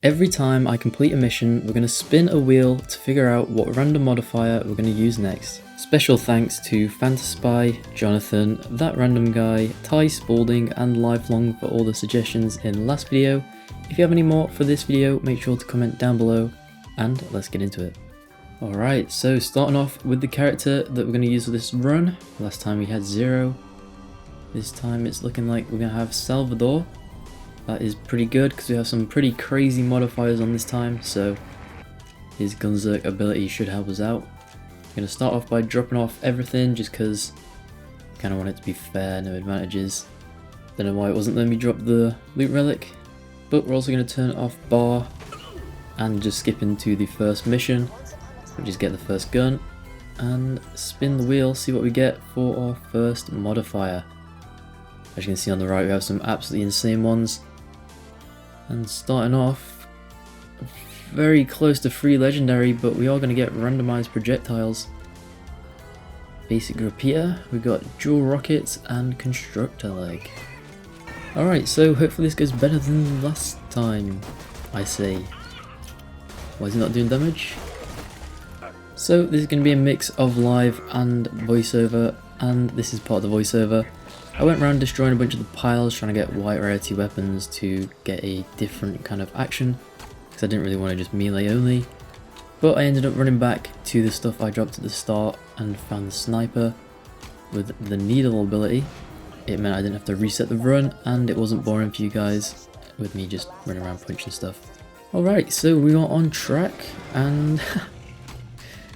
Every time I complete a mission, we're going to spin a wheel to figure out what random modifier we're going to use next. Special thanks to Fantaspy, Jonathan, That Random Guy, Ty Spalding and Lifelong for all the suggestions in the last video. If you have any more for this video, make sure to comment down below and let's get into it. Alright, so starting off with the character that we're going to use for this run. Last time we had Zero. This time it's looking like we're going to have Salvador. That is pretty good because we have some pretty crazy modifiers on this time, so his Gunzerk ability should help us out. I'm going to start off by dropping off everything just because I kind of want it to be fair, no advantages. Don't know why it wasn't letting me drop the loot relic, but we're also going to turn off bar and just skip into the first mission. We just get the first gun and spin the wheel, see what we get for our first modifier. As you can see on the right, we have some absolutely insane ones. And starting off, very close to free legendary, but we are going to get randomized projectiles. Basic repeater, we've got dual rockets and constructor leg. Alright, so hopefully this goes better than last time, I say. Why is he not doing damage? So this is going to be a mix of live and voiceover, and this is part of the voiceover. I went around destroying a bunch of the piles, trying to get white rarity weapons to get a different kind of action, because I didn't really want to just melee only. But I ended up running back to the stuff I dropped at the start and found the sniper with the needle ability. It meant I didn't have to reset the run, and it wasn't boring for you guys with me just running around punching stuff. Alright, so we are on track, and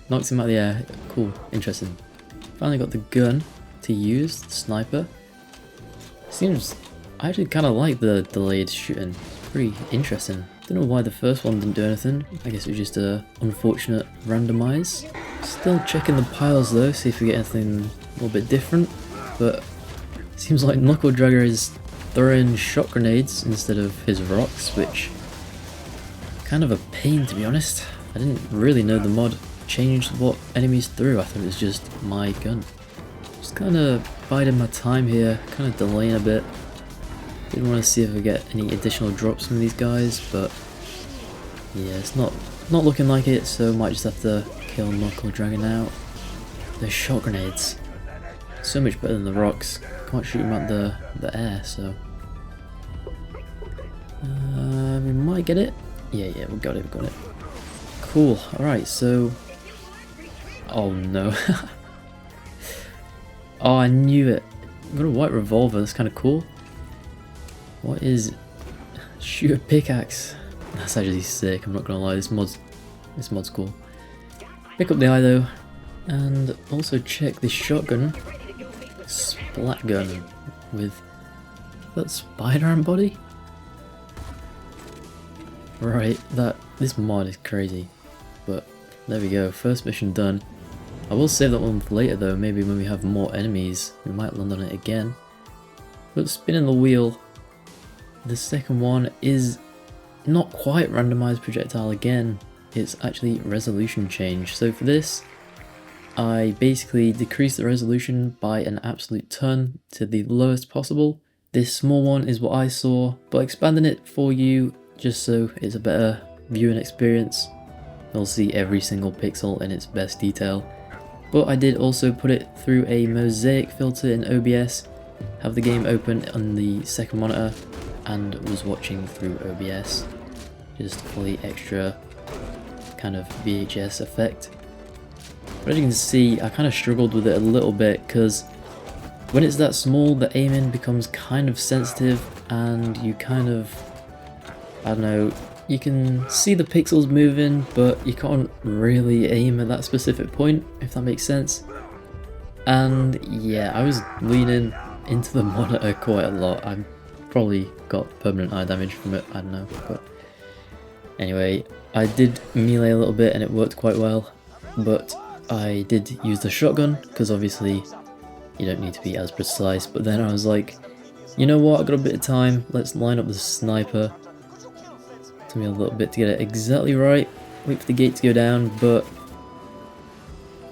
knocked him out of the air. Cool, interesting. Finally got the gun to use, the sniper. I actually kind of like the delayed shooting. Pretty interesting. Don't know why the first one didn't do anything. I guess it was just a unfortunate randomize. Still checking the piles though, see if we get anything a little bit different. But it seems like Knuckle Dragger is throwing shot grenades instead of his rocks, which kind of a pain to be honest. I didn't really know the mod changed what enemies threw. I thought it was just my gun. Just kind of biding my time here, kind of delaying a bit. Didn't want to see if I get any additional drops from these guys, but yeah, it's not looking like it, so might just have to kill Knuckle Dragon out. Those shot grenades, so much better than the rocks. Can't shoot them out the air, so we might get it. Yeah, we got it. Cool. All right, so oh no. Oh, I knew it. I've got a white revolver, that's kind of cool. What is... shoot a pickaxe. That's actually sick, I'm not gonna lie, this mod's cool. Pick up the eye though, and also check this shotgun. Splat gun with that spider-ant body? Right, this mod is crazy. But there we go, first mission done. I will save that one for later though, maybe when we have more enemies, we might land on it again. But spinning the wheel, the second one is not quite randomized projectile again, it's actually resolution change. So for this, I basically decreased the resolution by an absolute ton to the lowest possible. This small one is what I saw, but expanding it for you just so it's a better viewing experience. You'll see every single pixel in its best detail. But I did also put it through a mosaic filter in OBS, have the game open on the second monitor, and was watching through OBS. Just for the extra kind of VHS effect. But as you can see, I kind of struggled with it a little bit because when it's that small, the aiming becomes kind of sensitive and you kind of, I don't know, you can see the pixels moving, but you can't really aim at that specific point, if that makes sense. And yeah, I was leaning into the monitor quite a lot. I probably got permanent eye damage from it, I don't know. But anyway, I did melee a little bit and it worked quite well. But I did use the shotgun, because obviously you don't need to be as precise. But then I was like, you know what, I got a bit of time, let's line up the sniper. Took me a little bit to get it exactly right, wait for the gate to go down, but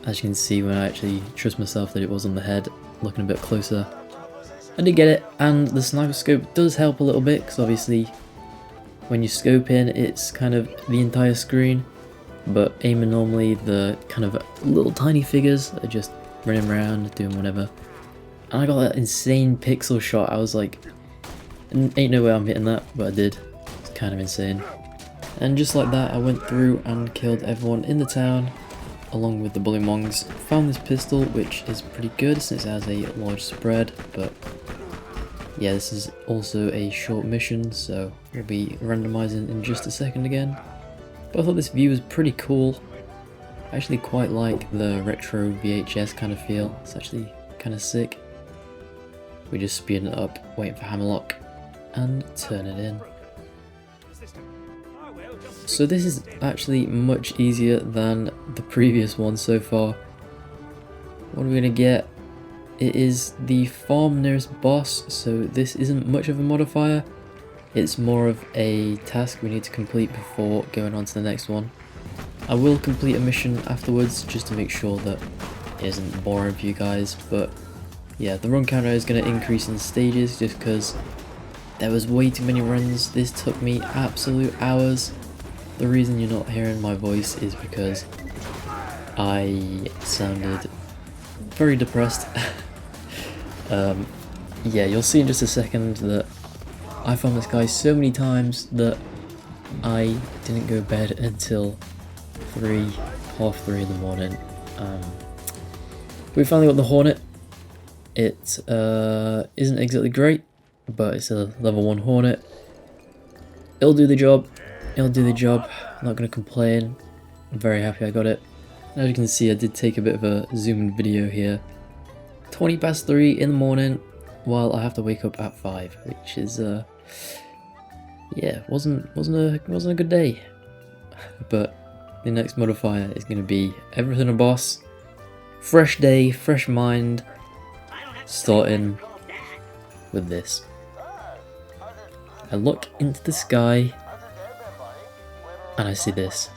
as you can see when I actually trust myself that it was on the head, looking a bit closer, I did get it. And the sniper scope does help a little bit, because obviously when you scope in, it's kind of the entire screen, but aiming normally, the kind of little tiny figures are just running around doing whatever. And I got that insane pixel shot. I was like, ain't no way I'm hitting that, but I did. It's kind of insane. And just like that, I went through and killed everyone in the town, along with the Bullymongs. Found this pistol, which is pretty good since it has a large spread, but yeah, this is also a short mission, so we'll be randomizing in just a second again. But I thought this view was pretty cool. I actually quite like the retro VHS kind of feel. It's actually kind of sick. We just speeding it up, waiting for Hammerlock, and turn it in. So this is actually much easier than the previous one so far. What are we gonna get? It is the farm nearest boss, so this isn't much of a modifier. It's more of a task we need to complete before going on to the next one. I will complete a mission afterwards just to make sure that it isn't boring for you guys, but yeah, the run counter is going to increase in stages just because there was way too many runs. This took me absolute hours. The reason you're not hearing my voice is because I sounded very depressed. Yeah, you'll see in just a second that I found this guy so many times that I didn't go to bed until half 3 in the morning. We finally got the Hornet. It isn't exactly great, but it's a level 1 Hornet. It'll do the job. It'll do the job. I'm not going to complain. I'm very happy I got it. As you can see, I did take a bit of a zoom-in video here. 20 past 3 in the morning, while I have to wake up at 5, which is yeah, wasn't a good day. But the next modifier is going to be everything a boss. Fresh day, fresh mind. Starting with this. I look into the sky and I see this.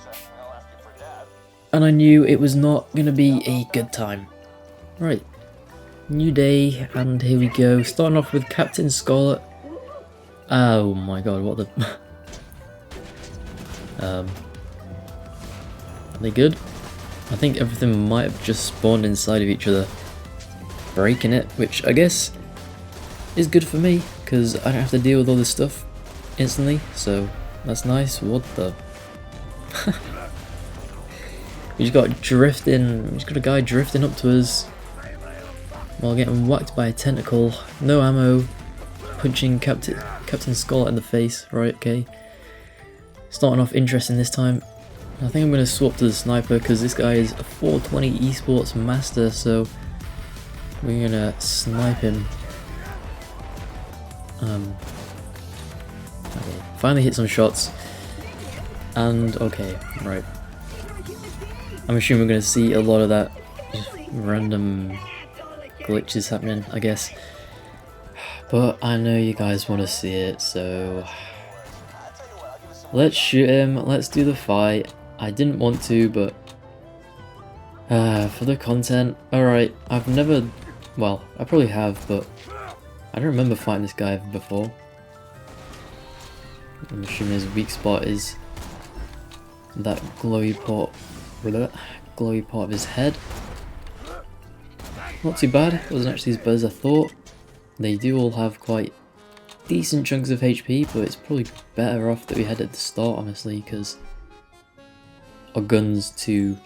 And I knew it was not going to be a good time. Right. New day, and here we go. Starting off with Captain Scarlet. Oh my god, what the... Are they good? I think everything might have just spawned inside of each other, breaking it, which I guess is good for me, because I don't have to deal with all this stuff instantly, so that's nice. What the... We just got a guy drifting up to us while getting whacked by a tentacle. No ammo. Punching Captain Scarlet in the face. Right, okay. Starting off interesting this time. I think I'm going to swap to the sniper because this guy is a 420 esports master, so we're going to snipe him. Okay, finally hit some shots. And okay, right. I'm assuming we're going to see a lot of that just random glitches happening, I guess. But I know you guys want to see it, so let's shoot him, let's do the fight. I didn't want to, but for the content, alright. I've never, well, I probably have, but I don't remember fighting this guy before. I'm assuming his weak spot is that glowy part of his head. Not too bad, it wasn't actually as bad as I thought. They do all have quite decent chunks of HP, but it's probably better off that we had at the start, honestly, because our guns to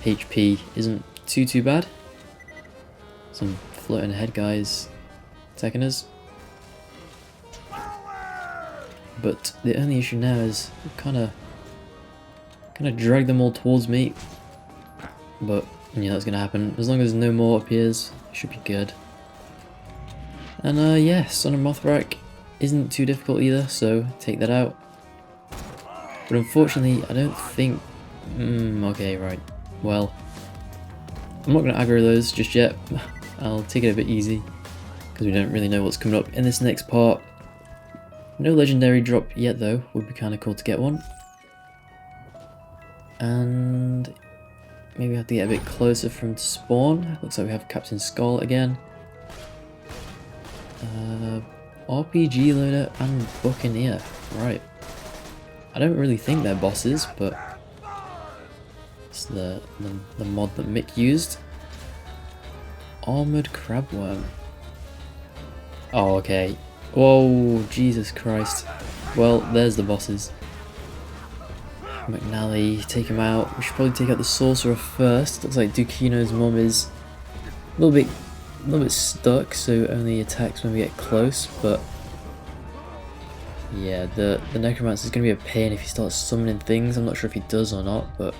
HP isn't too bad. Some floating head guys attacking us. But the only issue now is kind of drag them all towards me. But yeah, that's gonna happen. As long as no more appears, it should be good. And yeah, Son of Mothrak isn't too difficult either, so take that out. But unfortunately, I don't think... okay, right. Well, I'm not going to aggro those just yet. I'll take it a bit easy, because we don't really know what's coming up in this next part. No legendary drop yet though, would be kind of cool to get one. And maybe I have to get a bit closer from spawn. Looks like we have Captain Skull again. RPG loader and Buccaneer, right. I don't really think they're bosses, but it's the mod that Mick used. Armored crabworm. Oh, okay. Whoa, Jesus Christ. Well, there's the bosses. McNally, take him out. We should probably take out the sorcerer first. Looks like Dukino's mom is a little bit stuck, so only attacks when we get close, but yeah, the necromancer is going to be a pain if he starts summoning things. I'm not sure if he does or not, but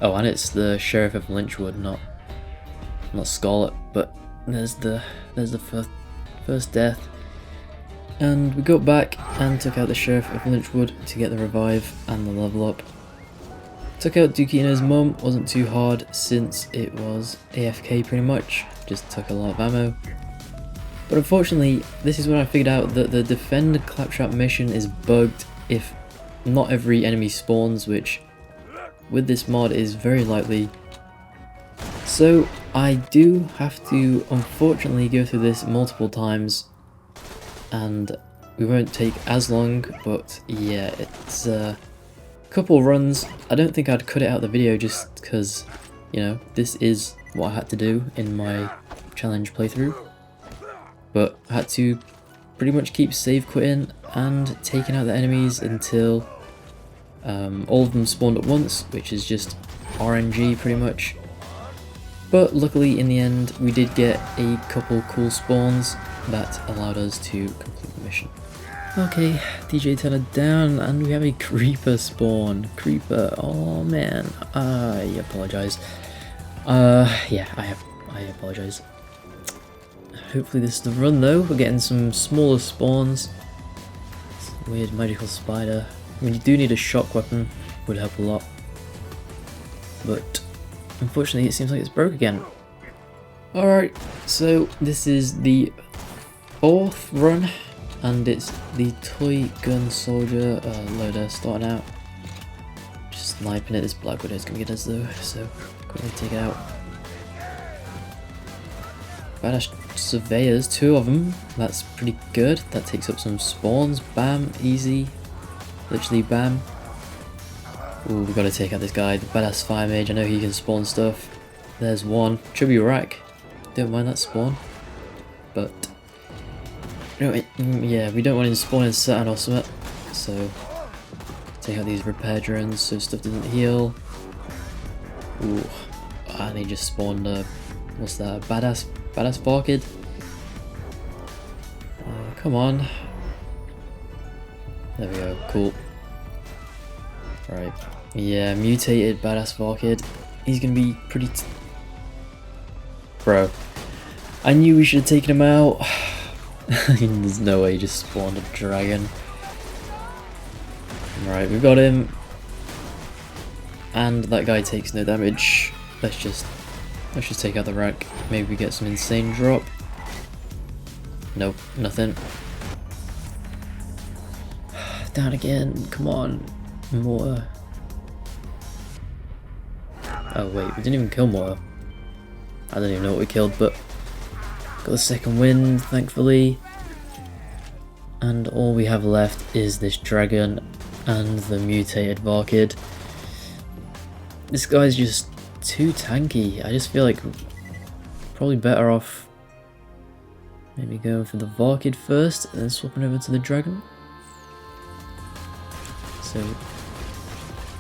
oh, and it's the Sheriff of Lynchwood, not Scarlet, but there's the first death. And we got back and took out the Sheriff of Lynchwood to get the revive and the level up. Took out Dukino's mum, wasn't too hard since it was AFK pretty much, just took a lot of ammo. But unfortunately, this is when I figured out that the defend claptrap mission is bugged if not every enemy spawns, which with this mod is very likely. So I do have to unfortunately go through this multiple times, and we won't take as long, but yeah, it's a couple runs. I don't think I'd cut it out the video just because, you know, this is what I had to do in my challenge playthrough. But I had to pretty much keep save quitting and taking out the enemies until all of them spawned at once, which is just RNG pretty much. But luckily in the end we did get a couple cool spawns that allowed us to complete the mission. Okay, DJ Turner down, and we have a creeper spawn. Creeper, oh man, I apologize. Yeah, I apologize. Hopefully this is the run though. We're getting some smaller spawns. It's a weird magical spider. I mean, you do need a shock weapon, would help a lot. But unfortunately it seems like it's broke again. Alright, so this is the 4th run, and it's the toy gun soldier loader starting out. Just sniping it. This Black Widow is going to get us though, so quickly take it out. Badass surveyors, 2 of them, that's pretty good. That takes up some spawns. Bam, easy, literally bam. Ooh, we got to take out this guy, the badass fire mage. I know he can spawn stuff. There's one. Chubby rack, don't mind that spawn, but yeah, we don't want him spawning Saturn or something, so take out these repair drones so stuff doesn't heal. Ooh, and he just spawned what's that, badass Barkid. Come on. There we go, cool. Right, yeah, mutated badass Barkid. He's gonna be pretty bro, I knew we should have taken him out. There's no way he just spawned a dragon. Right, we got him. And that guy takes no damage. Let's just take out the rack. Maybe we get some insane drop. Nope, nothing. Down again, come on. More. Oh wait, we didn't even kill more. I don't even know what we killed, but got the second wind, thankfully. And all we have left is this dragon and the mutated Varkid. This guy's just too tanky. I just feel like probably better off maybe going for the Varkid first and then swapping over to the dragon. So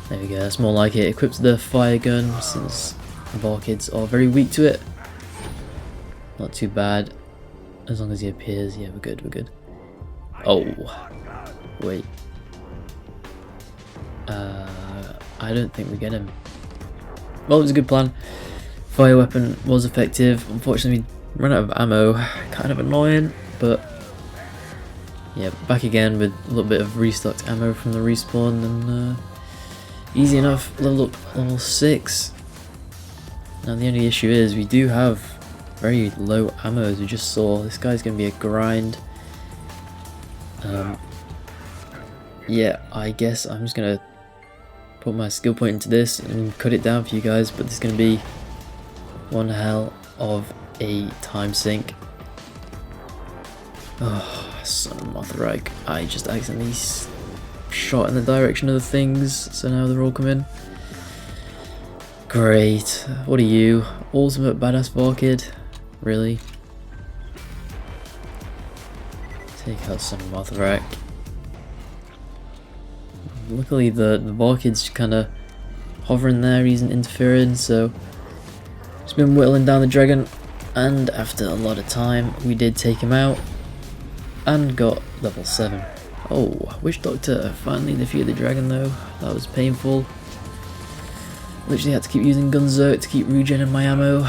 there we go, that's more like it. Equips the fire gun since Varkids are very weak to it. Not too bad. As long as he appears, yeah, we're good, we're good. Oh, wait. I don't think we get him. Well, it was a good plan. Fire weapon was effective. Unfortunately, we ran out of ammo. Kind of annoying, but yeah, back again with a little bit of restocked ammo from the respawn, and easy enough. Level up, level 6. Now the only issue is we do have very low ammo, as we just saw. This guy's going to be a grind. Yeah, I guess I'm just going to put my skill point into this and cut it down for you guys, but this is going to be one hell of a time sink. Oh, son of Mothrack, I just accidentally shot in the direction of the things, so now they're all coming. Great. What are you? Ultimate badass Vorkid? Really? Take out some Mothrak. Luckily the Vorkid's kind of hovering there, he isn't interfering, so just been whittling down the dragon, and after a lot of time we did take him out and got level 7. Oh, Witch Doctor finally defeated the dragon though. That was painful. Literally had to keep using Gunzerk to keep regenerating my ammo.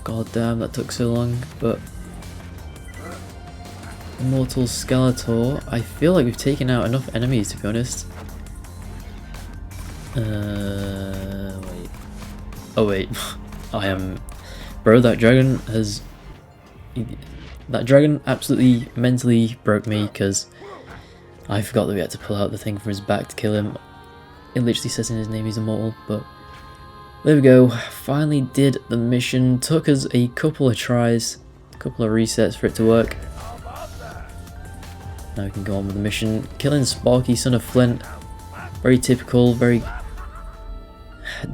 God damn, that took so long. But Immortal Skeletor, I feel like we've taken out enough enemies, to be honest. Wait. Oh wait, I am... Bro, that dragon has... That dragon absolutely mentally broke me, because I forgot that we had to pull out the thing from his back to kill him. It literally says in his name he's immortal, but... There we go, finally did the mission. Took us a couple of tries, a couple of resets for it to work. Now we can go on with the mission. Killing Sparky, son of Flint. Very typical, very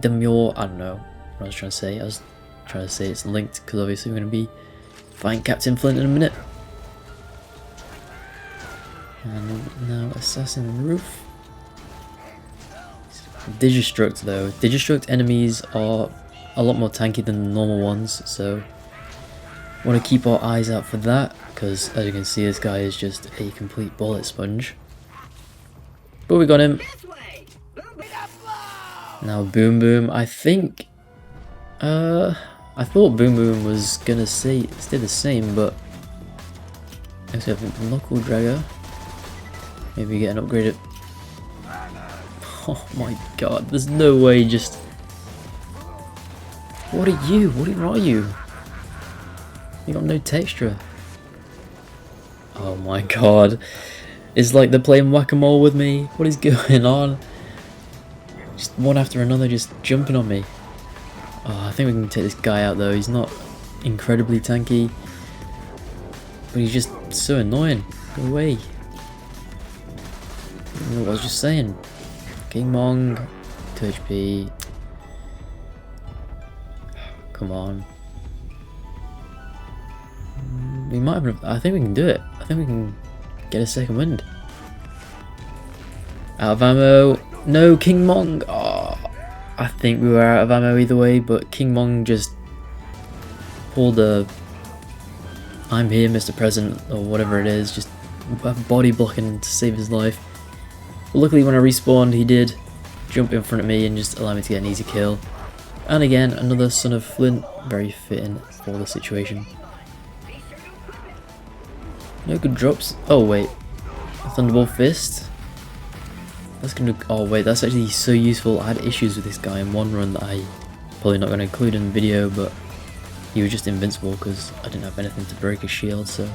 demure. I don't know what I was trying to say. I was trying to say it's linked because obviously we're going to be fighting Captain Flint in a minute. And now Assassin on the roof. Digistruct though. Digistruct enemies are a lot more tanky than the normal ones, so want to keep our eyes out for that, because as you can see this guy is just a complete bullet sponge. But we got him. Now Boom Boom, I think I thought Boom Boom was gonna stay the same, but actually I think Knuckle Dragger, maybe get an upgraded. Oh my god, there's no way just... What are you? What are you? You got no texture. Oh my god. It's like they're playing whack-a-mole with me. What is going on? Just one after another just jumping on me. Oh, I think we can take this guy out though. He's not incredibly tanky, but he's just so annoying. Go away. I don't know what I was just saying. King Mong, 2 HP. Come on. We might have. I think we can do it. I think we can get a second wind. Out of ammo. No, King Mong. Oh, I think we were out of ammo either way, but King Mong just pulled a "I'm here, Mr. President" or whatever it is, just body blocking to save his life. But luckily when I respawned he did jump in front of me and just allow me to get an easy kill. And again, another Son of Flint, very fitting for the situation. No good drops. Oh wait, a Thunderbolt Fist. That's gonna... Oh wait, that's actually so useful. I had issues with this guy in one run that I probably not going to include in the video, but he was just invincible because I didn't have anything to break his shield, so...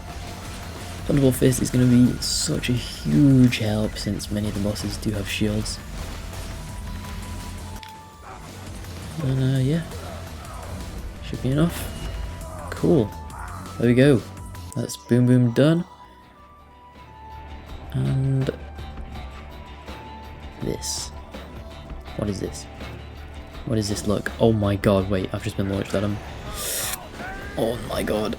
Thunderbolt Fist is going to be such a huge help since many of the bosses do have shields. And yeah, should be enough. Cool. There we go. That's Boom Boom done. And this. What is this? What does this look? Oh my god, wait, I've just been launched at him. Oh my god.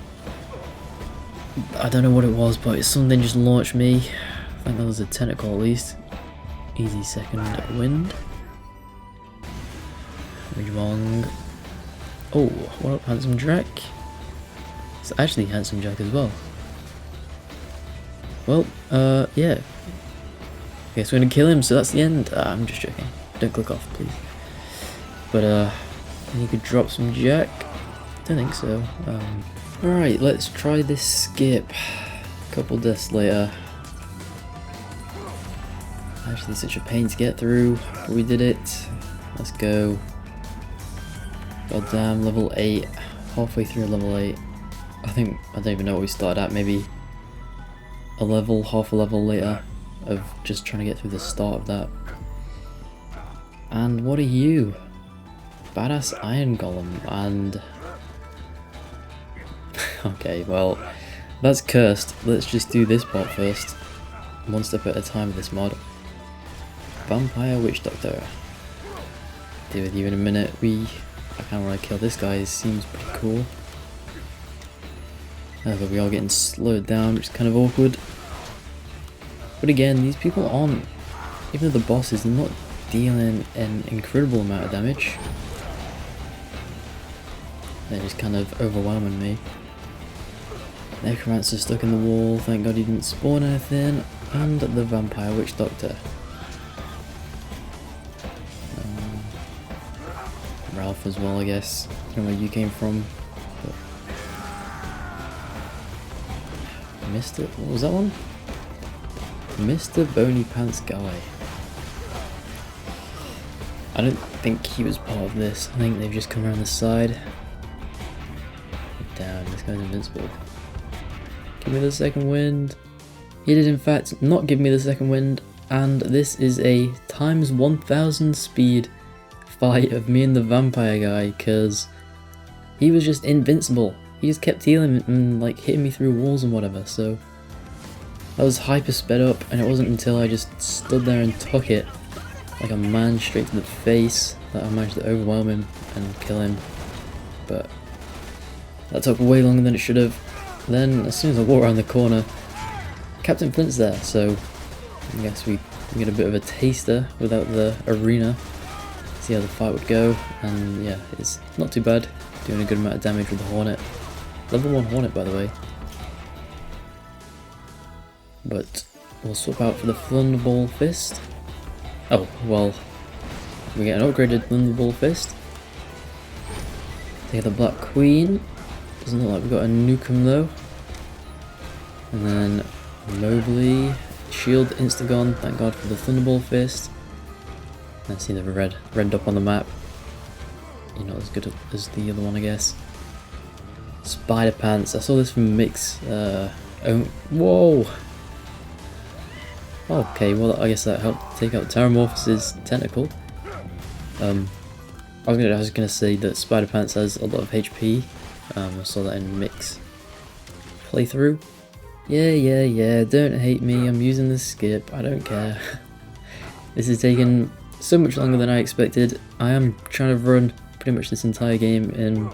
I don't know what it was, but something just launched me. I think that was a tentacle at least. Easy second wind. Ridgemong. Oh, what up, Handsome Jack? It's actually Handsome Jack as well. Well, yeah. Guess we're gonna kill him, so that's the end. I'm just joking. Don't click off, please. But, you could drop some Jack. Don't think so. Alright, let's try this skip. Couple deaths later. Actually, such a pain to get through, but we did it. Let's go. Goddamn, level 8. Halfway through level 8. I don't even know what we started at. Maybe a level, half a level later of just trying to get through the start of that. And what are you? Badass Iron Golem, and... Okay, well, that's cursed. Let's just do this part first. One step at a time with this mod. Vampire Witch Doctor. Deal with you in a minute. I kind of want to kill this guy, it seems pretty cool. But we are getting slowed down, which is kind of awkward. But again, these people aren't, even though the boss is not dealing an incredible amount of damage, they're just kind of overwhelming me. Necromancer stuck in the wall, thank god he didn't spawn anything, and the Vampire Witch Doctor. Ralph as well, I guess. I don't know where you came from. Mr. What was that one? Mr. Bony Pants Guy. I don't think he was part of this. I think they've just come around the side. Down, this guy's invincible. Give me the second wind. He did in fact not give me the second wind, and this is a times 1000 speed fight of me and the vampire guy, because he was just invincible. He just kept healing and like hitting me through walls and whatever, so I was hyper sped up, and it wasn't until I just stood there and took it like a man straight to the face that I managed to overwhelm him and kill him. But that took way longer than it should have. Then as soon as I walked around the corner, Captain Flint's there, so I guess we get a bit of a taster without the arena. See how the fight would go, and yeah, it's not too bad. Doing a good amount of damage with the Hornet. Level 1 Hornet, by the way. But we'll swap out for the Thunderbolt Fist. Oh, well, we get an upgraded Thunderbolt Fist. Take the Black Queen. Doesn't look like we've got a Nukem though. And then Mobley, Shield, Instagon, thank god for the Thunderbolt Fist. And see the red dot on the map. You're not as good as the other one, I guess. Spider Pants, I saw this from Mix. Whoa! Okay, well I guess that helped take out Terramorphous' tentacle. I was gonna say that Spider Pants has a lot of HP. I saw that in Mix playthrough. Yeah, don't hate me, I'm using the skip, I don't care. This is taking so much longer than I expected. I am trying to run pretty much this entire game in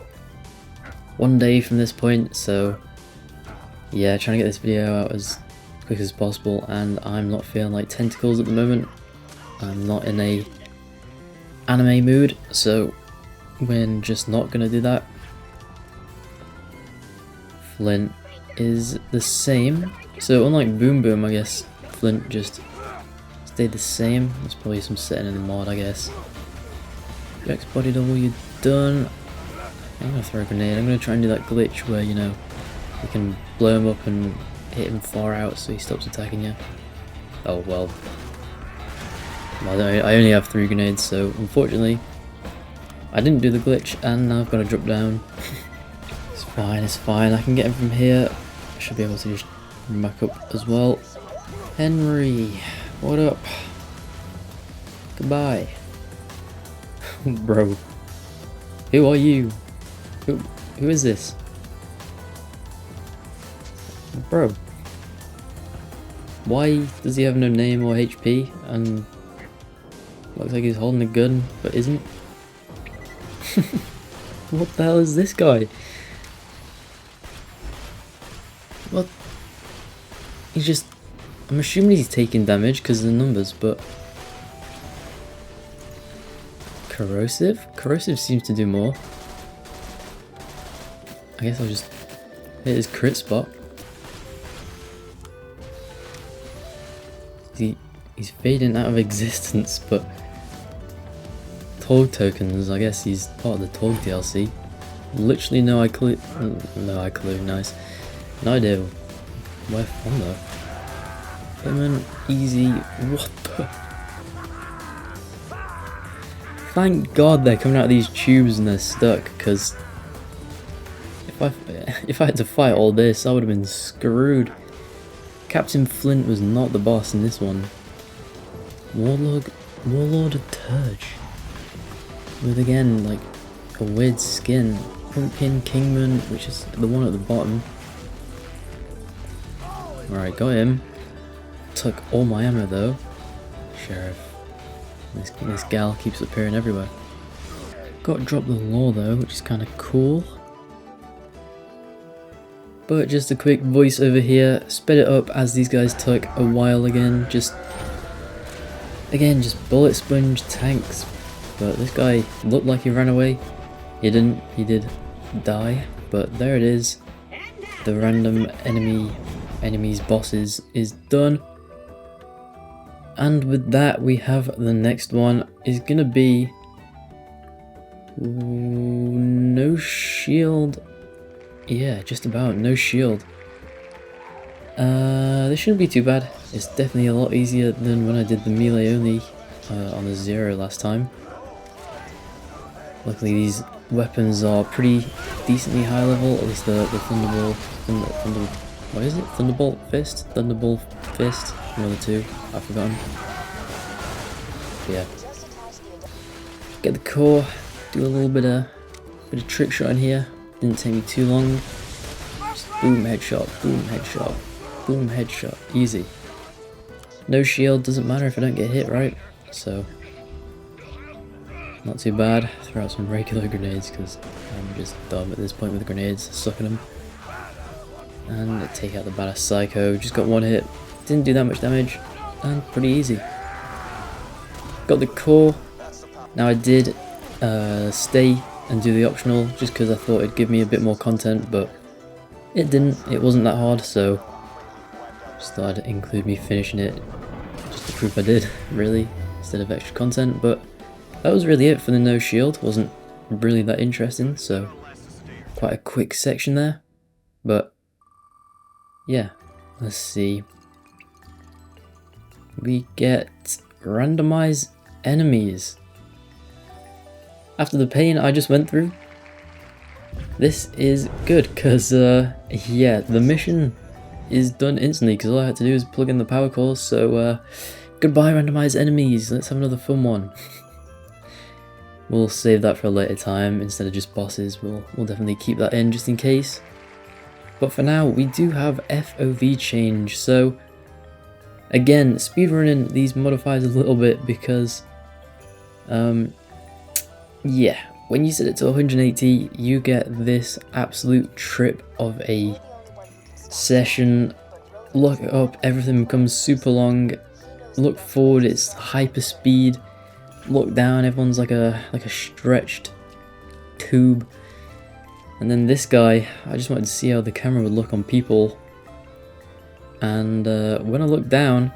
one day from this point, so yeah, trying to get this video out as quick as possible, and I'm not feeling like tentacles at the moment. I'm not in a anime mood, so we're just not gonna do that. Flint is the same, so unlike Boom Boom, I guess Flint just stayed the same. There's probably some setting in the mod, I guess. Jack's body double, you're done. I'm gonna throw a grenade. I'm gonna try and do that glitch where, you know, you can blow him up and hit him far out so he stops attacking you. Oh well. I only have 3 grenades, so unfortunately I didn't do the glitch, and now I've got to drop down. It's fine, I can get him from here. I should be able to just run back up as well. Henry, what up? Goodbye. Bro. Who are you? Who is this? Bro. Why does he have no name or HP and looks like he's holding a gun but isn't? What the hell is this guy? What? He's just... I'm assuming he's taking damage because of the numbers, but... Corrosive? Corrosive seems to do more. I guess I'll just hit his crit spot. He's fading out of existence, but... Torg tokens, I guess he's part of the Torg DLC. Literally no clue, nice. No idea where from though. Lemon, easy, what the... Thank god they're coming out of these tubes and they're stuck, because if I had to fight all this, I would have been screwed. Captain Flint was not the boss in this one. Warlord of Turge. With again, like, a weird skin. Pumpkin Kingman, which is the one at the bottom. Alright, got him. Took all my ammo though. Sheriff. This gal keeps appearing everywhere. Got to drop the law though, which is kind of cool. But just a quick voice over here, sped it up as these guys took a while again. Just bullet sponge tanks. But this guy looked like he ran away. He didn't, he did die. But there it is. The random enemies bosses is done. And with that we have the next one is gonna be no shield. Yeah, just about no shield. This shouldn't be too bad. It's definitely a lot easier than when I did the melee only on the 0 last time. Luckily these weapons are pretty decently high level, at least the Thunderbolt, what is it? Thunderbolt Fist? Thunderbolt Fist? One of the two, I've forgotten. But yeah. Get the core, do a little bit of trick shot in here. Didn't take me too long. Just boom headshot, boom headshot, boom headshot. Easy. No shield, doesn't matter if I don't get hit, right? So not too bad. Throw out some regular grenades because I'm just dumb at this point with the grenades, sucking them. And take out the badass Psycho. Just got one hit. Didn't do that much damage. And pretty easy. Got the core. Now I did stay and do the optional just because I thought it'd give me a bit more content, but it didn't. It wasn't that hard, so just thought I'd include me finishing it just to prove I did, really, instead of extra content. But that was really it for the no shield. Wasn't really that interesting, so quite a quick section there. But yeah, let's see. We get randomize enemies. After the pain I just went through, this is good because yeah, the mission is done instantly because all I had to do is plug in the power cores. So goodbye randomize enemies, let's have another fun one. We'll save that for a later time instead of just bosses. We'll definitely keep that in just in case. But for now we do have FOV change, so again speedrunning these modifiers a little bit because yeah, when you set it to 180 you get this absolute trip of a session. Look up, everything becomes super long. Look forward, it's hyper speed. Look down, everyone's like a stretched tube. And then this guy, I just wanted to see how the camera would look on people. And when I look down,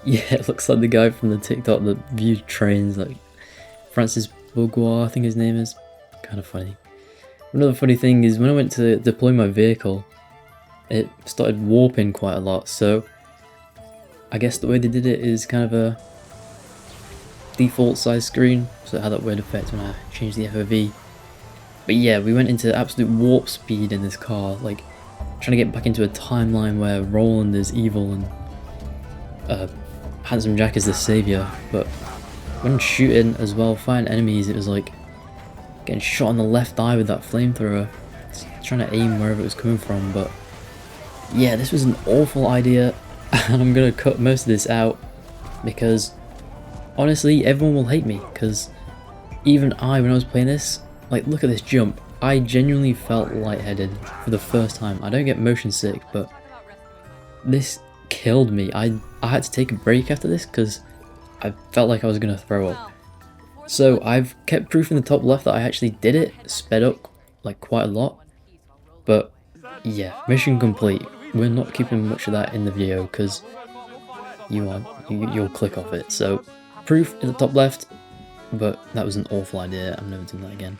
yeah, it looks like the guy from the TikTok that viewed trains, like Francis Bourgois, I think his name is. Kind of funny. Another funny thing is when I went to deploy my vehicle, it started warping quite a lot, so I guess the way they did it is kind of a default size screen, so it had that weird effect when I changed the FOV. But yeah, we went into absolute warp speed in this car, like trying to get back into a timeline where Roland is evil and Handsome Jack is the savior. But when shooting as well, fighting enemies, it was like getting shot on the left eye with that flamethrower, trying to aim wherever it was coming from. But yeah, this was an awful idea, and I'm gonna cut most of this out because honestly everyone will hate me, because even I, when I was playing this, like look at this jump, I genuinely felt lightheaded for the first time. I don't get motion sick, but this killed me. I had to take a break after this because I felt like I was gonna throw up. So I've kept proof in the top left that I actually did it, sped up like quite a lot. But yeah, mission complete. We're not keeping much of that in the video because you'll click off it. So proof in the top left, but that was an awful idea. I'm never doing that again.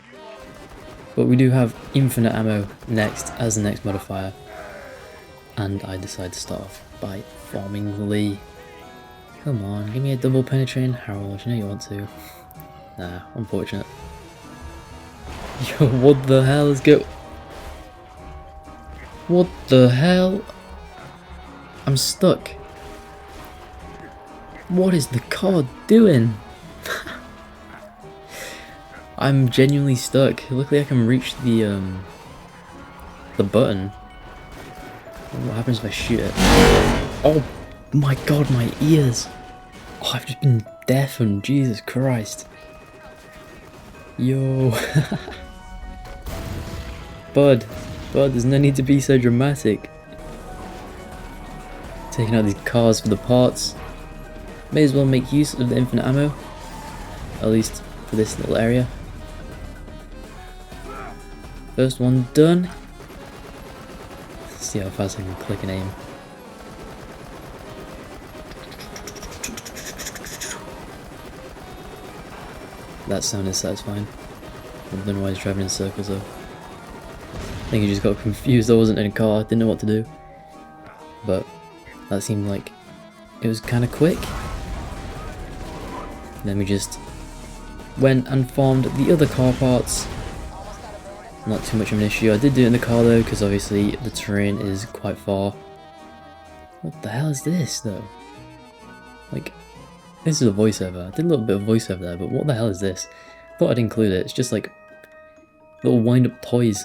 But we do have infinite ammo next as the next modifier, and I decided to start off by farming Lee. Come on, give me a double penetrating Harold, you know you want to. Nah, unfortunate. Yo, what the hell, let's go. What the hell? I'm stuck. What is the car doing? I'm genuinely stuck. Luckily I can reach the button. What happens if I shoot it? Oh my god, my ears! Oh, I've just been deafen, Jesus Christ. Yo. Bud, there's no need to be so dramatic. Taking out these cars for the parts. May as well make use of the infinite ammo. At least for this little area. First one done. Let's see how fast I can click and aim. That sound is satisfying. I don't know why he's driving in circles though. I think he just got confused. I wasn't in a car, didn't know what to do. But that seemed like it was kind of quick. Then we just went and farmed the other car parts. Not too much of an issue. I did do it in the car though, because obviously the terrain is quite far. What the hell is this though? Like, this is a voiceover. I did a little bit of voiceover there, but what the hell is this? Thought I'd include it. It's just like little wind-up toys.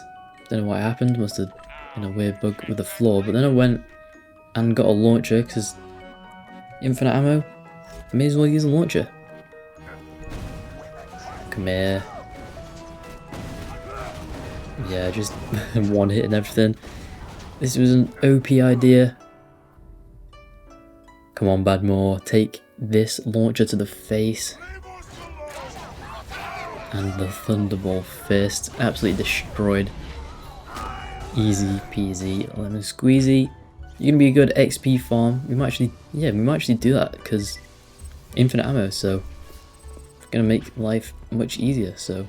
Don't know what happened. Must have been a weird bug with the floor. But then I went and got a launcher because infinite ammo. I may as well use a launcher. Come here. Yeah, just one hit and everything. This was an OP idea. Come on, Badmore, take this launcher to the face. And the Thunderbolt Fist, absolutely destroyed. Easy peasy, lemon squeezy. You're gonna be a good XP farm. We might actually do that because infinite ammo, so it's gonna make life much easier. So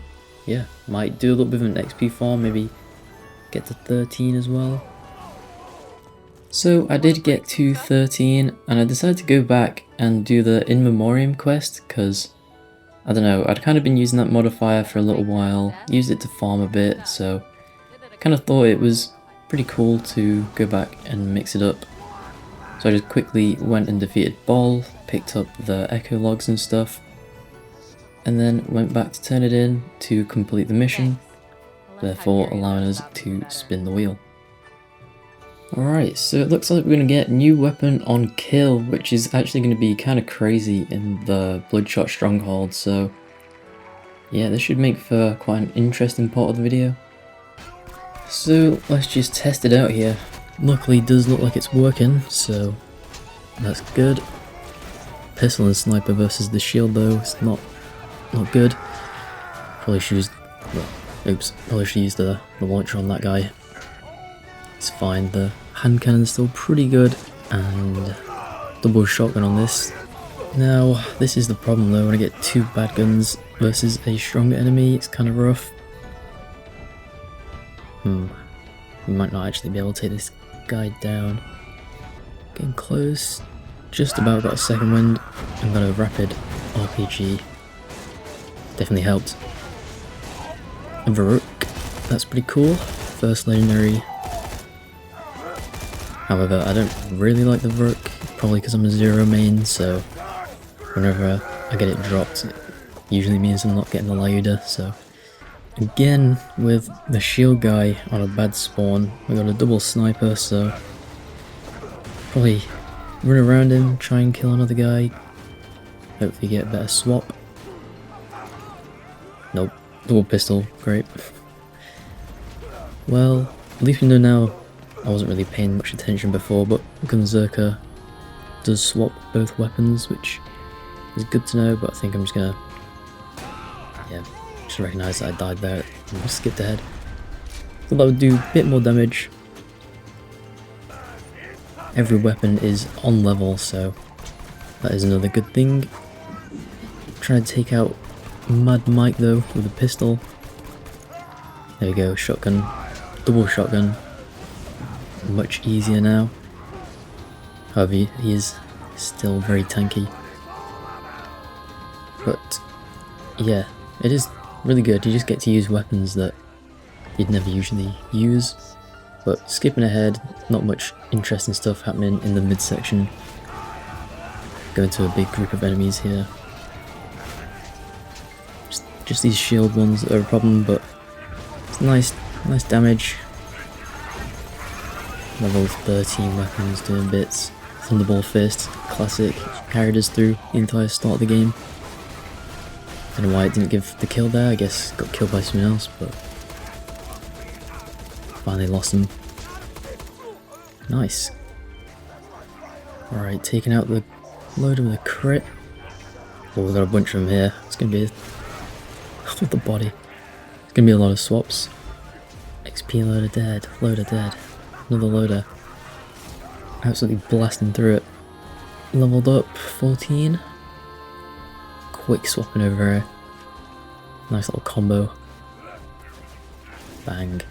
yeah, might do a little bit of an XP farm, maybe get to 13 as well. So I did get to 13 and I decided to go back and do the In Memoriam quest because, I don't know, I'd kind of been using that modifier for a little while, used it to farm a bit, so I kind of thought it was pretty cool to go back and mix it up. So I just quickly went and defeated Ball, picked up the echo logs and stuff, and then went back to turn it in to complete the mission, therefore allowing us to spin the wheel. Alright, so it looks like we're going to get new weapon on kill, which is actually going to be kind of crazy in the Bloodshot Stronghold, so yeah, this should make for quite an interesting part of the video. So let's just test it out here. Luckily it does look like it's working, so that's good. Pistol and sniper versus the shield though, it's not good. Probably should use, probably should use the launcher on that guy. It's fine, the hand cannon's still pretty good, and double shotgun on this. Now, this is the problem though, when I get two bad guns versus a stronger enemy, it's kind of rough. We might not actually be able to take this guy down. Getting close, just about got a second wind, and got a rapid RPG. Definitely helped. And Varuk, that's pretty cool, first legendary. However, I don't really like the Varuk, probably because I'm a zero main, so whenever I get it dropped, it usually means I'm not getting the Lyuda, so. Again, with the shield guy on a bad spawn, we got a double sniper, so probably run around him, try and kill another guy, hopefully get a better swap. Nope, double pistol, great. Well, at least we know now. I wasn't really paying much attention before, but Gunzerker does swap both weapons, which is good to know, but I think I'm just gonna, yeah, just recognise that I died there and just skipped ahead. Thought that would do a bit more damage. Every weapon is on level, so that is another good thing. Trying to take out Mad Mike though with a pistol. There we go, shotgun, double shotgun. Much easier now. However, he is still very tanky. But yeah, it is really good. You just get to use weapons that you'd never usually use. But skipping ahead, not much interesting stuff happening in the midsection. Going to a big group of enemies here. Just these shield ones that are a problem, but it's nice damage. Level 13 weapons doing bits. Thunderbolt Fist, classic, carried us through the entire start of the game. Don't know why it didn't give the kill there, I guess got killed by someone else, but finally lost him. Nice. Alright, taking out the load of the crit. Oh, we've got a bunch of them here. It's gonna be oh, the body. It's gonna be a lot of swaps. XP loader dead, another loader. Absolutely blasting through it. Leveled up 14. Quick swapping over here. Nice little combo. Bang.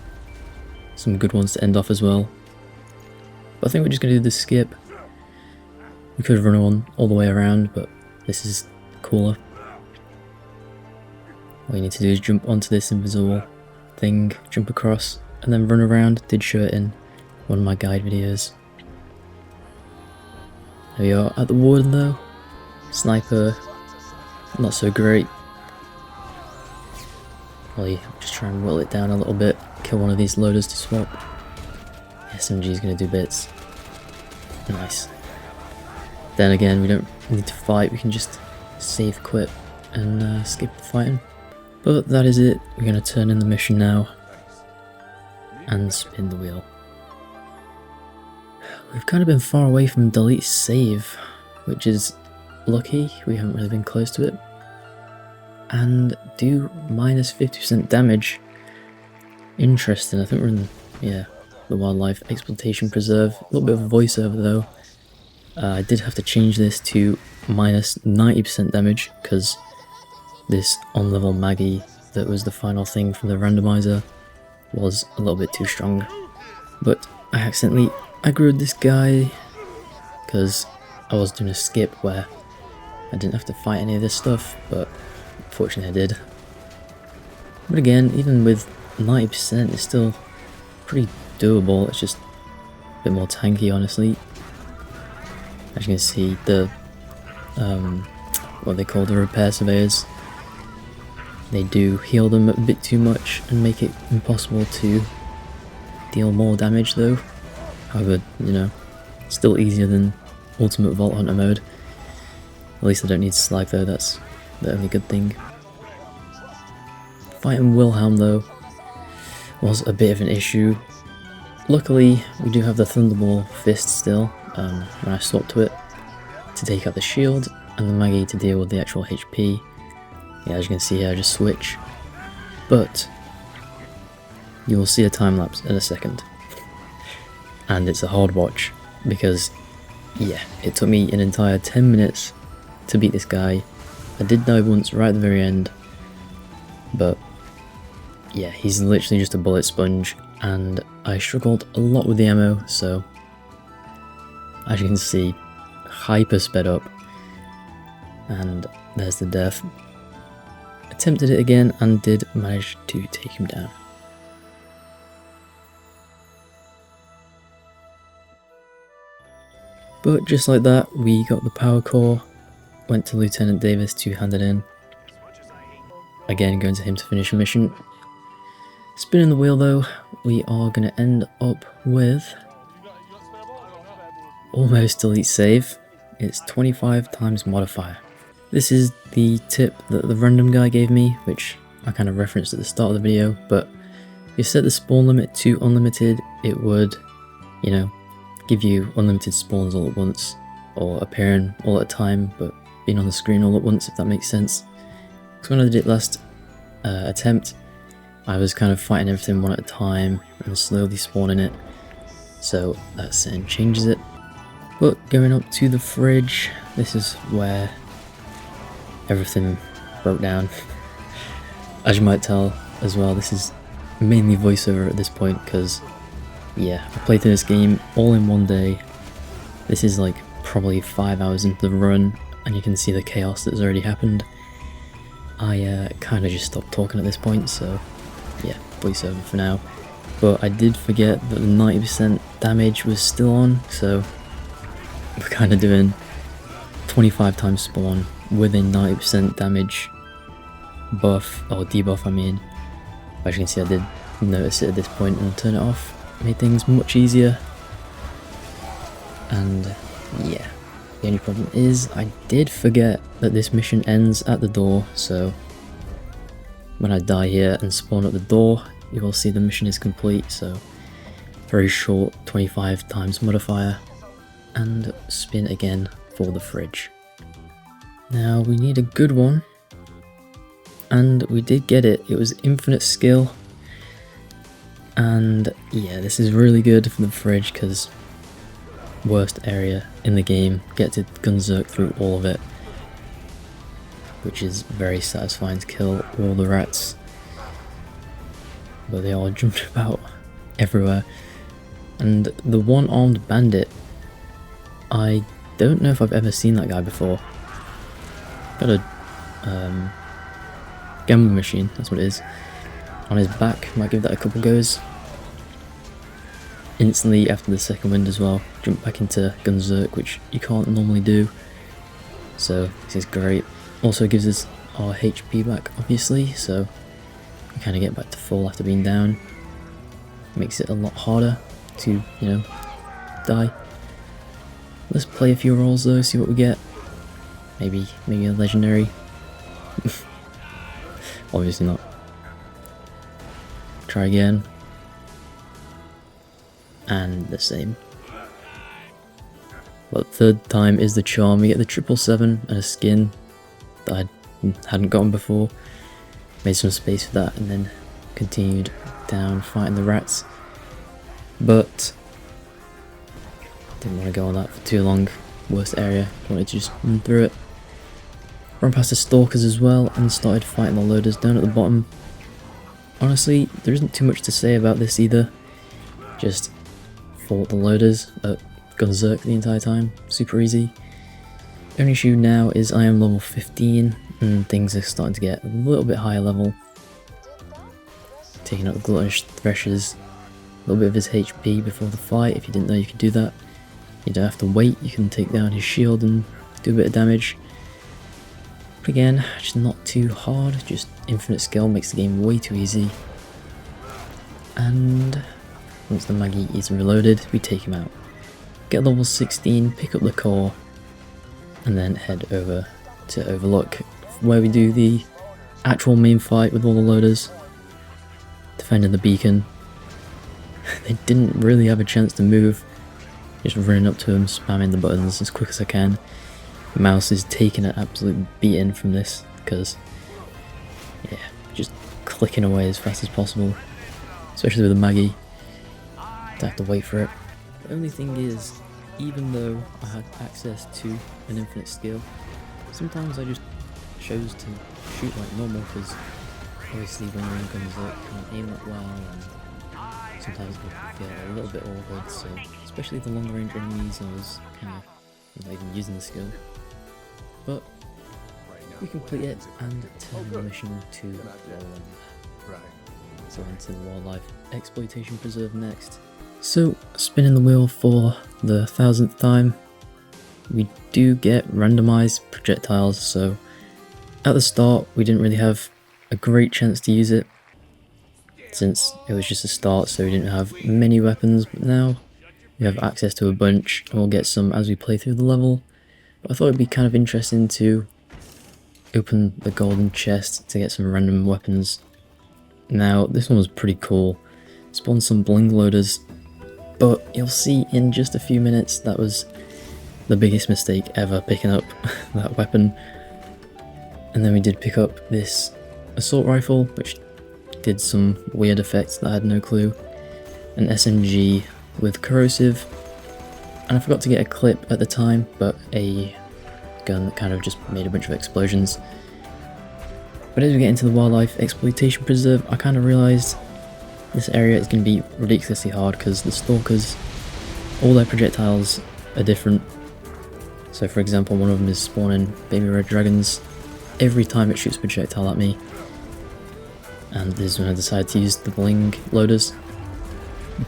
Some good ones to end off as well. But I think we're just gonna do the skip. We could have run on all the way around, but this is cooler. All you need to do is jump onto this invisible thing, jump across, and then run around. Did show it in one of my guide videos. There we are at the warden though. Sniper, not so great. Probably just try and whittle it down a little bit, kill one of these loaders to swap. SMG is going to do bits. Nice. Then again, we don't need to fight, we can just save quit and skip the fighting. But that is it, we're going to turn in the mission now and spin the wheel. We've kind of been far away from delete save, which is lucky, we haven't really been close to it. And do minus 50% damage. Interesting, I think we're in, yeah, the Wildlife Exploitation Preserve. A little bit of a voiceover though. I did have to change this to minus 90% damage because this on-level Maggie that was the final thing from the randomizer was a little bit too strong. But I accidentally aggroed this guy because I was doing a skip where I didn't have to fight any of this stuff, but unfortunately I did. But again, even with 90%, it's still pretty doable. It's just a bit more tanky, honestly. As you can see, the what they call the repair surveyors, they do heal them a bit too much and make it impossible to deal more damage though. However, you know, still easier than Ultimate Vault Hunter mode. At least I don't need to slag though, that's the only good thing. Fighting Wilhelm though was a bit of an issue. Luckily, we do have the Thunderball Fist still, when I swap to it, to take out the shield, and the Maggie to deal with the actual HP. Yeah, as you can see here, I just switch. But you will see a time lapse in a second. And it's a hard watch, because yeah, it took me an entire 10 minutes to beat this guy. I did die once right at the very end, but yeah, he's literally just a bullet sponge, and I struggled a lot with the ammo, so as you can see, hyper sped up, and there's the death. Attempted it again and did manage to take him down. But just like that, we got the power core, went to Lieutenant Davis to hand it in. Again, going to him to finish a mission. Spinning the wheel though, we are going to end up with almost delete save. It's 25 times modifier. This is the tip that the random guy gave me, which I kind of referenced at the start of the video, but if you set the spawn limit to unlimited, it would, you know, give you unlimited spawns all at once, or appearing all at a time, but being on the screen all at once, if that makes sense. So when I did it last attempt, I was kind of fighting everything one at a time and slowly spawning it, so that setting changes it. But going up to the fridge, this is where everything broke down. As you might tell as well, this is mainly voiceover at this point because yeah, I played through this game all in one day. This is like probably 5 hours into the run, and you can see the chaos that's already happened. I kind of just stopped talking at this point, so yeah, voiceover for now. But I did forget that the 90% damage was still on, so we're kind of doing 25 times spawn with a 90% damage buff, or debuff I mean. As you can see, I did notice it at this point and turn it off. Made things much easier. And yeah, The only problem is I did forget that this mission ends at the door, so when I die here and spawn at the door, you will see the mission is complete. So very short 25 times modifier and spin again for the fridge. Now we need a good one, and we did get it. It was infinite skill, and yeah, this is really good for the fridge because worst area in the game, get to gunzerk through all of it, which is very satisfying to kill all the rats, but they all jumped about everywhere. And the one-armed bandit, I don't know if I've ever seen that guy before. Got a gambling machine, that's what it is, on his back. Might give that a couple goes. Instantly after the second wind as well, jump back into gunzerk, which you can't normally do, so this is great. Also gives us our HP back, obviously, so we kind of get back to full after being down. Makes it a lot harder to, you know, die. Let's play a few rolls though, see what we get. Maybe a legendary. Obviously not. Try again. And the same. But third time is the charm. We get the 777 and a skin that I hadn't gotten before. Made some space for that and then continued down fighting the rats. But didn't want to go on that for too long. Worst area. Wanted to just run through it. Run past the stalkers as well and started fighting the loaders down at the bottom. Honestly, there isn't too much to say about this either. Just fought the loaders at gunzerk the entire time. Super easy. The only issue now is I am level 15 and things are starting to get a little bit higher level. Taking out the gluttonous threshers. A little bit of his HP before the fight. If you didn't know you could do that. You don't have to wait, you can take down his shield and do a bit of damage. But again, just not too hard, just infinite skill makes the game way too easy. And once the Maggie is reloaded, we take him out. Get level 16, pick up the core, and then head over to Overlook, where we do the actual main fight with all the loaders. Defending the beacon. They didn't really have a chance to move. Just running up to him, spamming the buttons as quick as I can. Mouse is taking an absolute beating from this, because, yeah, just clicking away as fast as possible. Especially with the Maggie. Don't have to wait for it. The only thing is, even though I had access to an infinite skill, sometimes I just chose to shoot like normal, because obviously when you're in gunzerk you can't aim that well, and sometimes it can feel a little bit awkward, so especially the long range enemies I was kind of not even using the skill. But we complete it and turn the mission to Borderlands. So into the wildlife exploitation preserve next. So spinning the wheel for the 1000th time, we do get randomized projectiles. So at the start we didn't really have a great chance to use it, since it was just a start, so we didn't have many weapons, but now we have access to a bunch and we'll get some as we play through the level. But I thought it'd be kind of interesting to open the golden chest to get some random weapons. Now this one was pretty cool, spawned some bling loaders, but you'll see in just a few minutes that was the biggest mistake ever, picking up that weapon. And then we did pick up this assault rifle, which did some weird effects that I had no clue, an SMG with corrosive, and I forgot to get a clip at the time, but a gun that kind of just made a bunch of explosions. But as we get into the wildlife exploitation preserve, I kind of realised this area is going to be ridiculously hard, because the stalkers, all their projectiles are different. So for example, one of them is spawning baby red dragons. Every time it shoots a projectile at me, and this is when I decided to use the bling loaders.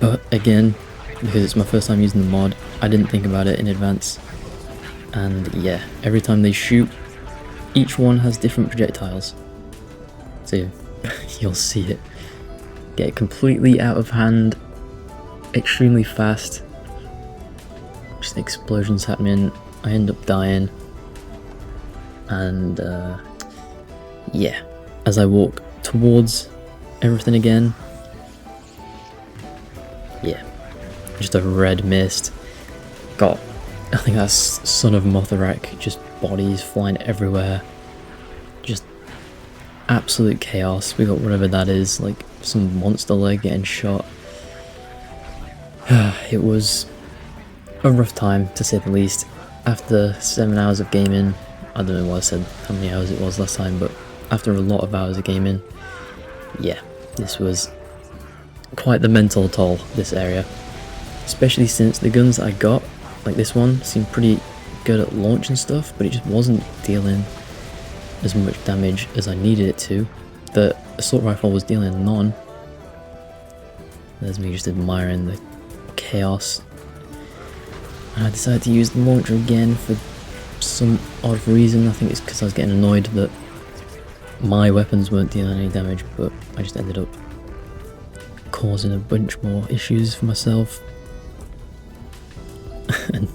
But again, because it's my first time using the mod, I didn't think about it in advance. And yeah, every time they shoot, each one has different projectiles. So you'll see it get completely out of hand, extremely fast. Just explosions happening, I end up dying, and yeah, as I walk towards everything again, yeah, just a red mist. Got, I think that's Son of Motharak, just bodies flying everywhere, just absolute chaos. We got whatever that is, like some monster leg getting shot. It was a rough time, to say the least. After 7 hours of gaming, I don't know why I said how many hours it was last time, but after a lot of hours of gaming, yeah, this was quite the mental toll, this area. Especially since the guns that I got, like this one, seemed pretty good at launch and stuff, but it just wasn't dealing as much damage as I needed it to. The assault rifle was dealing none. There's me just admiring the chaos. And I decided to use the launcher again for some odd reason. I think it's because I was getting annoyed that my weapons weren't dealing any damage, but I just ended up causing a bunch more issues for myself. And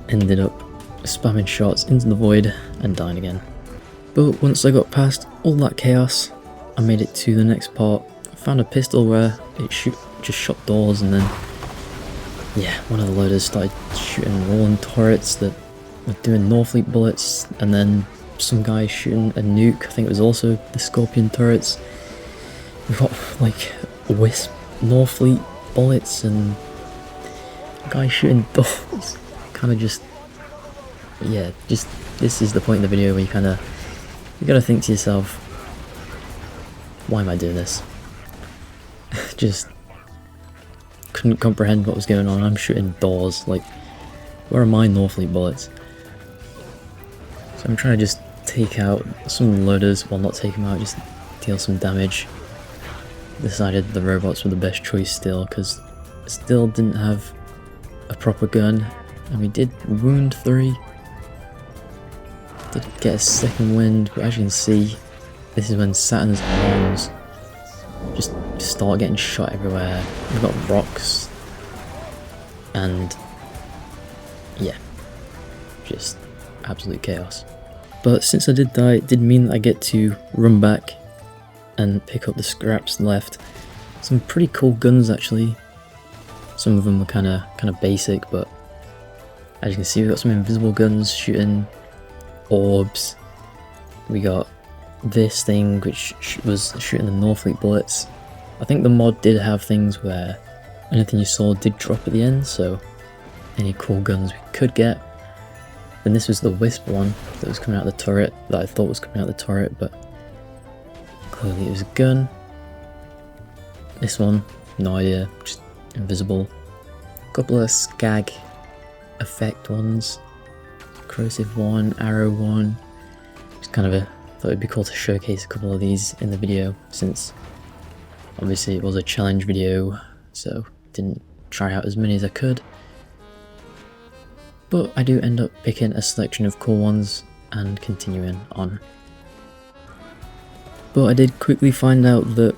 ended up spamming shots into the void and dying again. But once I got past all that chaos, I made it to the next part. I found a pistol where it just shot doors, and then yeah, one of the loaders started shooting rolling turrets that were doing Norfleet bullets, and then some guy shooting a nuke. I think it was also the Scorpion turrets. We got like Wisp Norfleet bullets and a guy shooting doors. Kind of just, yeah, just this is the point in the video where you gotta think to yourself, why am I doing this? Just couldn't comprehend what was going on. I'm shooting doors, like, where are my Norfleet bullets? So I'm trying to just take out some loaders, well, not take them out, just deal some damage. Decided the robots were the best choice still, because I still didn't have a proper gun, and we did wound 3. Did get a second wind, but as you can see, this is when Saturn's arms just start getting shot everywhere. We've got rocks, and yeah, just absolute chaos. But since I did die, it did mean that I get to run back and pick up the scraps left. Some pretty cool guns actually. Some of them were kind of basic, but as you can see, we got some invisible guns shooting orbs. We got this thing which was shooting the Norfleet bullets. I think the mod did have things where anything you saw did drop at the end, so any cool guns we could get. Then this was the Wisp one that was coming out of the turret, that I thought was coming out of the turret, but clearly it was a gun. This one, no idea, just invisible. A couple of Skag effect ones. Corrosive one, Arrow one. Just kind of thought it'd be cool to showcase a couple of these in the video, since obviously it was a challenge video, so didn't try out as many as I could. But I do end up picking a selection of cool ones and continuing on. But I did quickly find out that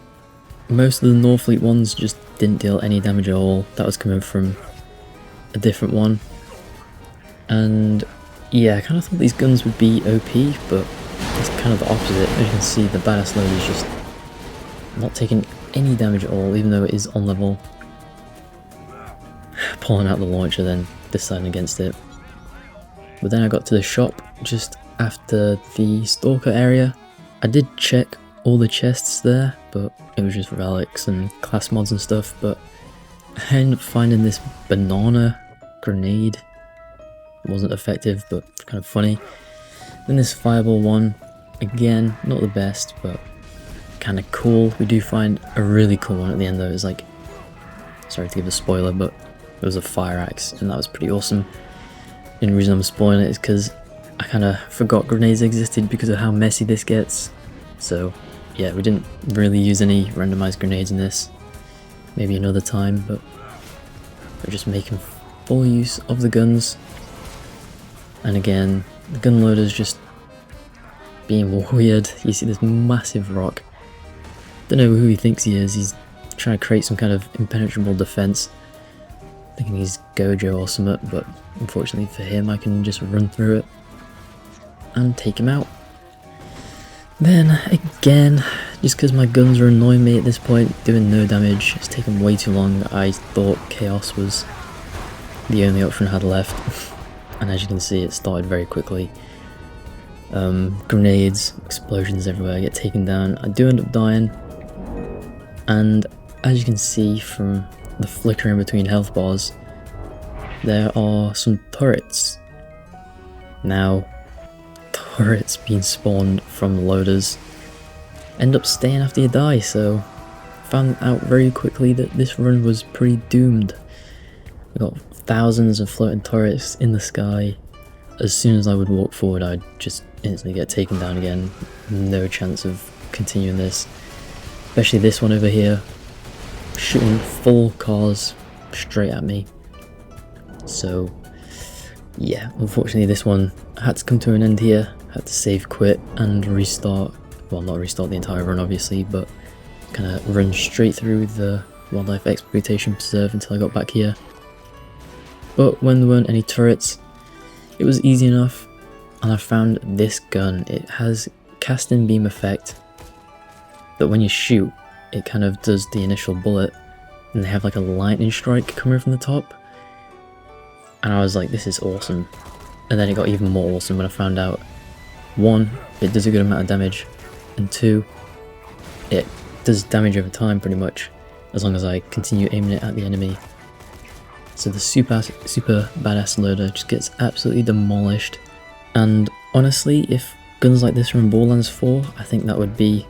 most of the Norfleet ones just didn't deal any damage at all. That was coming from a different one. And yeah, I kind of thought these guns would be OP, but it's kind of the opposite. As you can see, the badass load is just not taking any damage at all, even though it is on level. Pulling out the launcher, then deciding against it. But then I got to the shop just after the Stalker area. I did check all the chests there, but it was just relics and class mods and stuff. But I ended up finding this banana grenade. It wasn't effective, but kind of funny. Then this fireball one, again, not the best, but kind of cool. We do find a really cool one at the end though. It's like, sorry to give a spoiler, but it was a fire axe, and that was pretty awesome. The only reason I'm spoiling it is because I kind of forgot grenades existed because of how messy this gets. So yeah, we didn't really use any randomized grenades in this. Maybe another time, but we're just making full use of the guns. And again, the gun loader's just being weird. You see this massive rock. Don't know who he thinks he is. He's trying to create some kind of impenetrable defense. thinking he's Gojo or something, but unfortunately for him I can just run through it and take him out. Then again, just because my guns are annoying me at this point, doing no damage, it's taken way too long. I thought Chaos was the only option I had left, and as you can see it started very quickly. Grenades, explosions everywhere, I get taken down, I do end up dying, and as you can see from the flickering between health bars, there are some turrets. Now, turrets being spawned from loaders end up staying after you die, so found out very quickly that this run was pretty doomed. We got thousands of floating turrets in the sky. As soon as I would walk forward, I'd just instantly get taken down again. No chance of continuing this. Especially this one over here, shooting full cars straight at me. So yeah, unfortunately this one had to come to an end here. Had to save quit and restart, well not restart the entire run obviously, but kind of run straight through the wildlife exploitation preserve until I got back here. But when there weren't any turrets, it was easy enough, and I found this gun. It has casting beam effect, but when you shoot, it kind of does the initial bullet, and they have like a lightning strike coming from the top. And I was like, this is awesome. And then it got even more awesome when I found out, 1, it does a good amount of damage, and 2, it does damage over time pretty much, as long as I continue aiming it at the enemy. So the super badass loader just gets absolutely demolished, and honestly, if guns like this were in Borderlands 4, I think that would be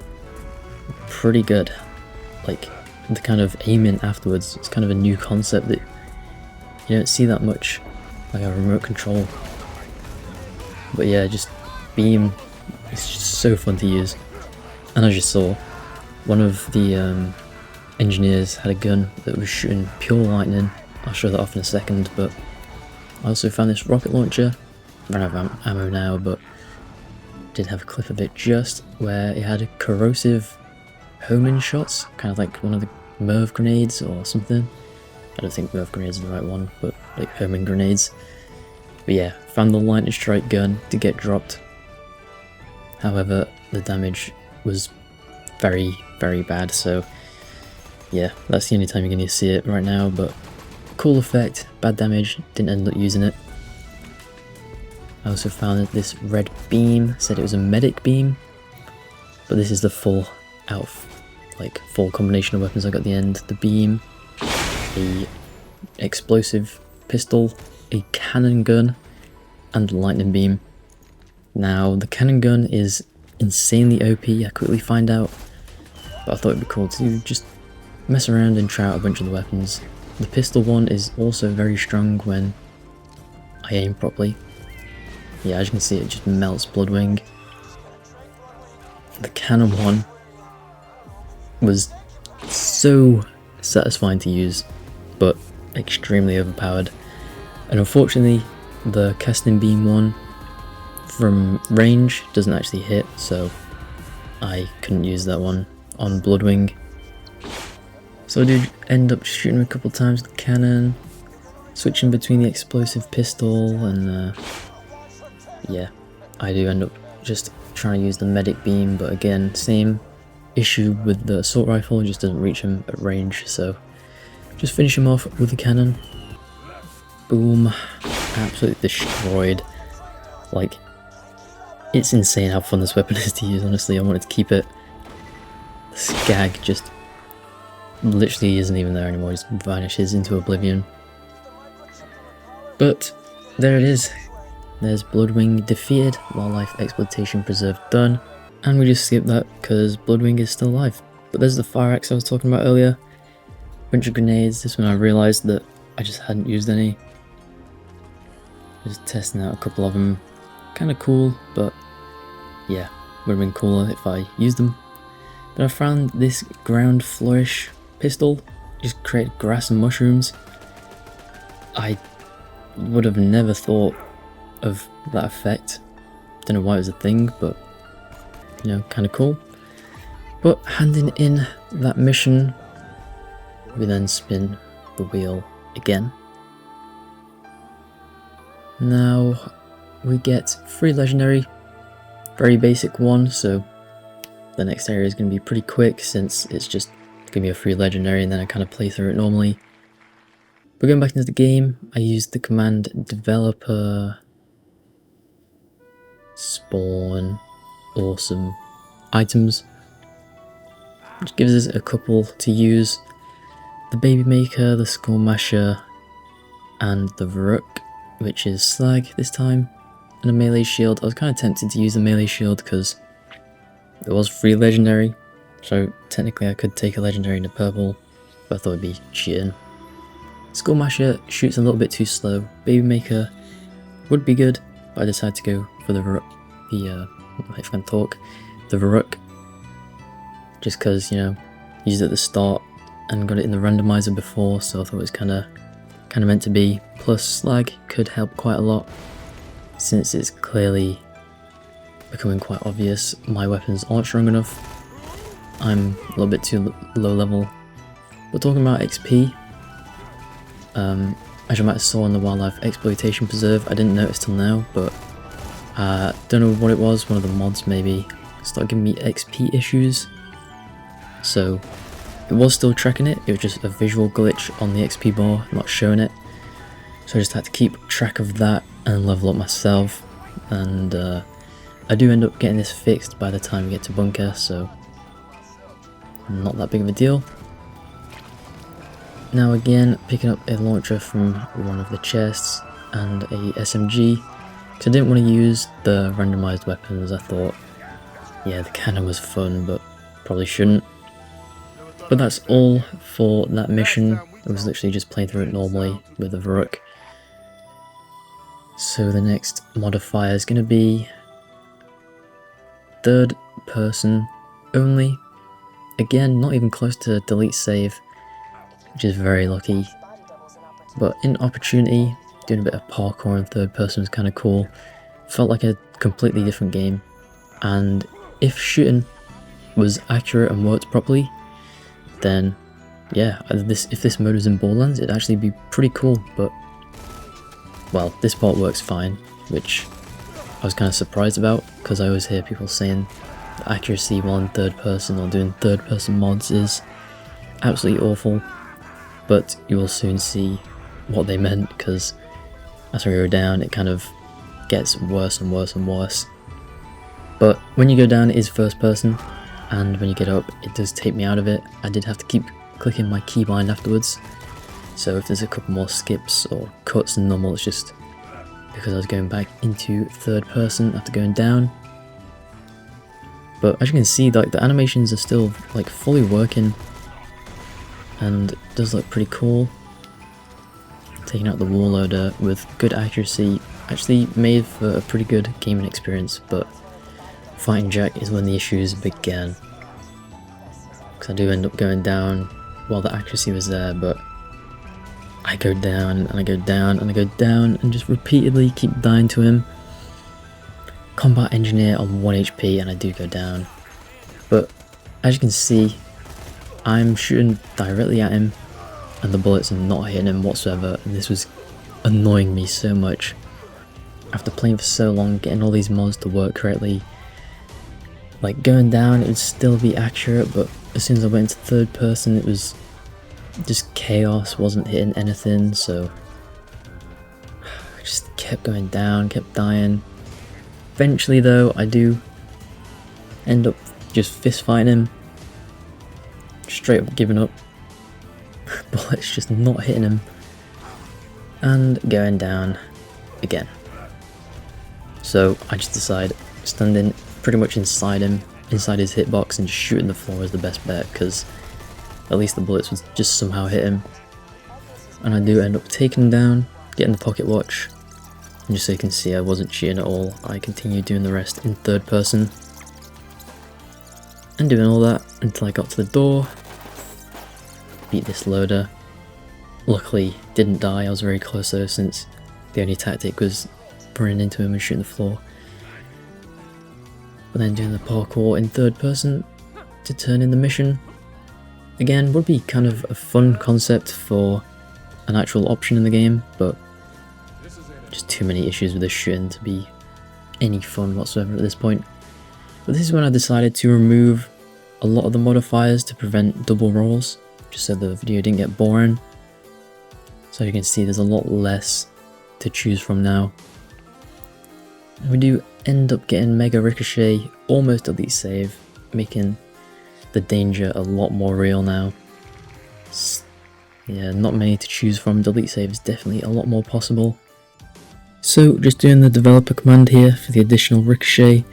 pretty good. Like, the kind of aiming afterwards, it's kind of a new concept that you don't see that much, like a remote control. But yeah, just beam, it's just so fun to use. And as you saw, one of the engineers had a gun that was shooting pure lightning. I'll show that off in a second, but I also found this rocket launcher. I don't have ammo now, but did have a clip of it just where it had corrosive homing shots, kind of like one of the Merv grenades or something. I don't think Merv grenades are the right one, but like homing grenades. But yeah, found the lightning strike gun to get dropped. However, the damage was very, very bad, so yeah, that's the only time you're going to see it right now, but cool effect, bad damage, didn't end up using it. I also found that this red beam said it was a medic beam, but this is the full combination of weapons I got at the end. The beam, the explosive pistol, a cannon gun, and lightning beam. Now, the cannon gun is insanely OP, I quickly find out, but I thought it'd be cool to just mess around and try out a bunch of the weapons. The pistol one is also very strong when I aim properly. Yeah, as you can see, it just melts Bloodwing. The cannon one was so satisfying to use, but extremely overpowered. And unfortunately, the casting beam one from range doesn't actually hit, so I couldn't use that one on Bloodwing. So I did end up shooting a couple times with the cannon, switching between the explosive pistol, and yeah, I do end up just trying to use the medic beam, but again, same issue with the assault rifle, it just doesn't reach him at range, so just finish him off with the cannon. Boom, absolutely destroyed. Like, it's insane how fun this weapon is to use, honestly. I wanted to keep it. The Skag just literally isn't even there anymore, just vanishes into oblivion. But there it is. There's Bloodwing defeated, wildlife exploitation preserve done, and we just skip that because Bloodwing is still alive. But there's the fire axe I was talking about earlier. Bunch of grenades. This one I realised that I just hadn't used any. Just testing out a couple of them. Kind of cool, but yeah, would have been cooler if I used them. But I found this ground flourish pistol, just create grass and mushrooms. I would have never thought of that effect. Don't know why it was a thing, but you know, kind of cool. But handing in that mission, we then spin the wheel again, Now we get 3 legendary, very basic one, so the next area is going to be pretty quick since it's just going to be a 3 legendary and then I kind of play through it normally. But going back into the game, I used the command developer spawn awesome items, which gives us a couple to use: the baby maker, the skull masher, and the rook, which is slag this time, and a melee shield. I was kind of tempted to use the melee shield because it was 3 legendary, so technically I could take a legendary into purple, but I thought it'd be cheating. Skull masher shoots a little bit too slow. Baby maker would be good, but I decided to go for the rook, if I can talk, the rook, just because, you know, used it at the start and got it in the randomizer before, so I thought it was kind of meant to be. Plus slag could help quite a lot since it's clearly becoming quite obvious my weapons aren't strong enough. I'm a little bit too low level. But talking about XP, as you might have saw in the Wildlife Exploitation Preserve, I didn't notice till now, but don't know what it was, one of the mods maybe started giving me XP issues. So it was still tracking it, it was just a visual glitch on the XP bar, not showing it. So I just had to keep track of that and level up myself, and I do end up getting this fixed by the time we get to bunker, so not that big of a deal. Now again, picking up a launcher from one of the chests and a SMG, because I didn't want to use the randomized weapons. I thought, yeah, the cannon was fun, but probably shouldn't. But that's all for that mission. I was literally just playing through it normally with the rook. So the next modifier is going to be 3rd person only. Again, not even close to delete save, which is very lucky. But in opportunity, doing a bit of parkour in 3rd person was kind of cool. Felt like a completely different game. And if shooting was accurate and worked properly, then yeah, if this mode was in Borderlands, it'd actually be pretty cool. But well, this part works fine, which I was kind of surprised about, because I always hear people saying the accuracy while in 3rd person or doing 3rd person mods is absolutely awful. But you will soon see what they meant, because as we go down it kind of gets worse and worse and worse. But when you go down it is 1st person, and when you get up it does take me out of it. I did have to keep clicking my keybind afterwards, so if there's a couple more skips or cuts in normal, it's just because I was going back into 3rd person after going down. But as you can see, like, the animations are still like fully working, and it does look pretty cool. Taking out the warloader with good accuracy actually made for a pretty good gaming experience, but fighting Jack is when the issues began. Because I do end up going down while the accuracy was there, but I go down and I go down and I go down and just repeatedly keep dying to him. Combat engineer on 1 HP and I do go down. But as you can see, I'm shooting directly at him and the bullets are not hitting him whatsoever, and this was annoying me so much. After playing for so long, getting all these mods to work correctly, like going down it would still be accurate, but as soon as I went into 3rd person it was just chaos, wasn't hitting anything, so I just kept going down, kept dying. Eventually though, I do end up just fist fighting him, straight up giving up, bullets just not hitting him, and going down again. So I just decide standing pretty much inside him, inside his hitbox, and just shooting the floor is the best bet, because at least the bullets would just somehow hit him. And I do end up taking him down, getting the pocket watch, and just so you can see I wasn't cheating at all, I continued doing the rest in 3rd person. And doing all that until I got to the door, beat this loader. Luckily didn't die, I was very close though, since the only tactic was running into him and shooting the floor. But then doing the parkour in 3rd person to turn in the mission. Again, would be kind of a fun concept for an actual option in the game, but just too many issues with this shooting to be any fun whatsoever at this point. But this is when I decided to remove a lot of the modifiers to prevent double rolls, just so the video didn't get boring. So you can see there's a lot less to choose from now. And we do end up getting Mega Ricochet, almost delete save, making the danger a lot more real now. Yeah, not many to choose from. Delete save is definitely a lot more possible. So just doing the developer command here for the additional Ricochet.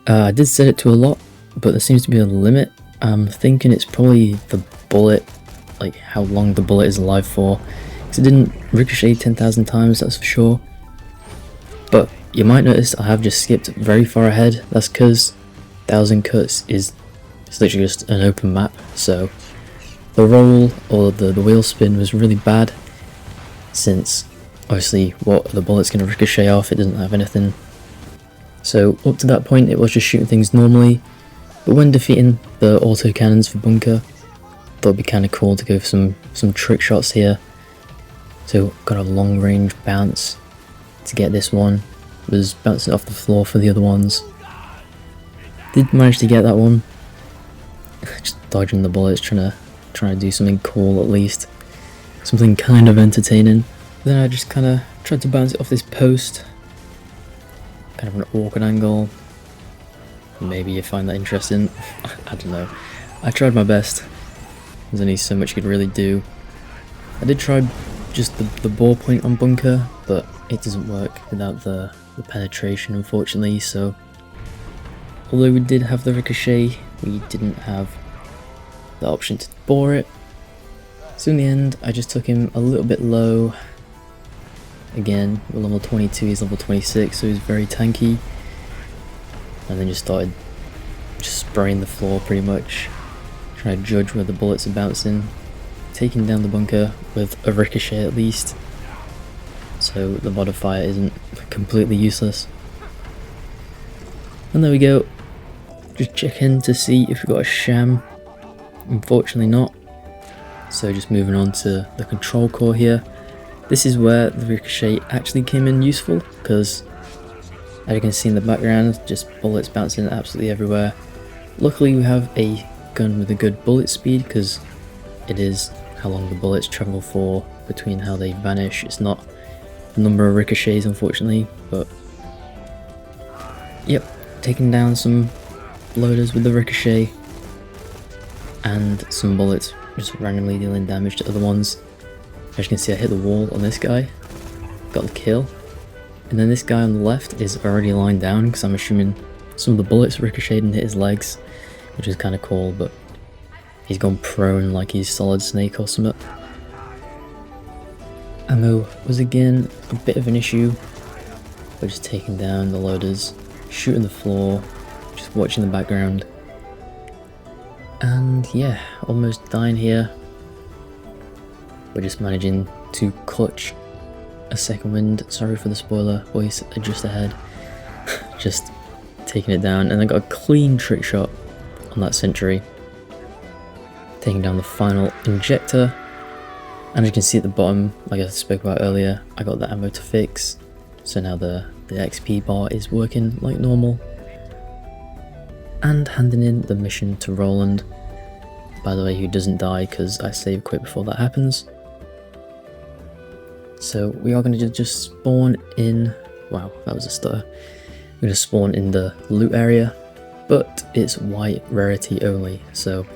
I did set it to a lot, but there seems to be a limit. I'm thinking it's probably the bullet, like how long the bullet is alive for. Because it didn't ricochet 10,000 times, that's for sure. But you might notice I have just skipped very far ahead. That's because 1,000 cuts is literally just an open map. So the roll or the wheel spin was really bad, since obviously what the bullet's going to ricochet off, it doesn't have anything. So up to that point it was just shooting things normally, but when defeating the auto cannons for bunker, thought it'd be kind of cool to go for some trick shots here. So got a long range bounce to get this one, was bouncing off the floor for the other ones. Did manage to get that one, just dodging the bullets, trying to do something cool at least, something kind of entertaining. Then I just kind of tried to bounce it off this post, kind of an awkward angle. Maybe you find that interesting. I don't know. I tried my best. There's only so much you could really do. I did try just the ball point on bunker, but it doesn't work without the penetration, unfortunately. So although we did have the ricochet, we didn't have the option to bore it. So in the end I just took him a little bit low. Again, we're level 22, he's level 26, so he's very tanky. And then just started just spraying the floor pretty much, trying to judge where the bullets are bouncing, taking down the bunker with a ricochet at least, so the modifier isn't completely useless. And there we go, just check in to see if we got a sham. Unfortunately not. So just moving on to the control core here. This is where the ricochet actually came in useful, because as you can see in the background, just bullets bouncing absolutely everywhere. Luckily we have a gun with a good bullet speed, because it is how long the bullets travel for between how they vanish. It's not the number of ricochets, unfortunately, but yep, taking down some loaders with the ricochet, and some bullets just randomly dealing damage to other ones. As you can see, I hit the wall on this guy, got the kill, and then this guy on the left is already lying down, because I'm assuming some of the bullets ricocheted and hit his legs, which is kind of cool, but he's gone prone like he's Solid Snake or something. Ammo was again a bit of an issue. We're just taking down the loaders, shooting the floor, just watching the background. And yeah, almost dying here. We're just managing to clutch a second wind. Sorry for the spoiler, voice just ahead. Just taking it down, and I got a clean trick shot on that sentry, taking down the final injector. And as you can see at the bottom, like I spoke about earlier, I got the ammo to fix, so now the XP bar is working like normal. And handing in the mission to Roland, by the way, who doesn't die because I save quick before that happens. So we are going to just spawn in, wow, that was a stutter. We're going to spawn in the loot area, but it's white rarity only, so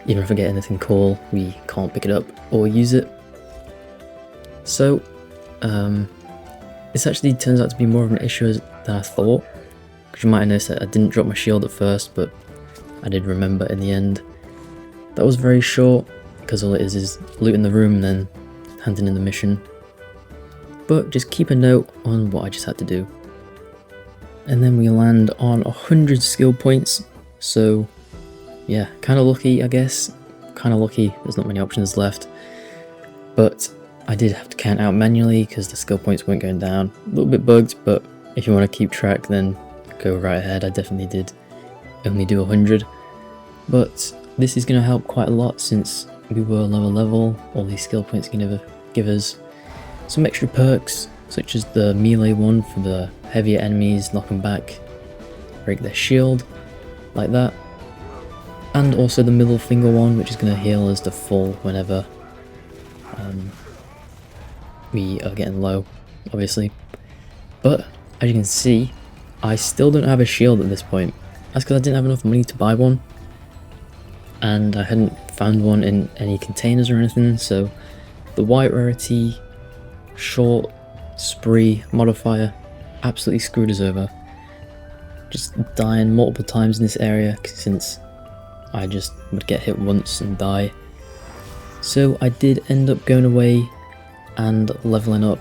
even if I get anything cool, we can't pick it up or use it. So this actually turns out to be more of an issue than I thought, because you might have noticed that I didn't drop my shield at first, but I did remember in the end. That was very short, because all it is looting the room and then handing in the mission. But just keep a note on what I just had to do. And then we land on 100 skill points, so yeah, kind of lucky I guess. Kind of lucky, there's not many options left. But I did have to count out manually because the skill points weren't going down. A little bit bugged, but if you want to keep track then go right ahead. I definitely did only do 100. But this is going to help quite a lot since we were lower level. All these skill points are going to give us some extra perks such as the melee one for the heavier enemies, knock them back, break their shield, like that. And also the middle finger one, which is going to heal us to full whenever we are getting low, obviously. But as you can see, I still don't have a shield at this point. That's because I didn't have enough money to buy one, and I hadn't found one in any containers or anything, so the white rarity short spree modifier absolutely screwed us over. Just dying multiple times in this area since I just would get hit once and die. So I did end up going away and leveling up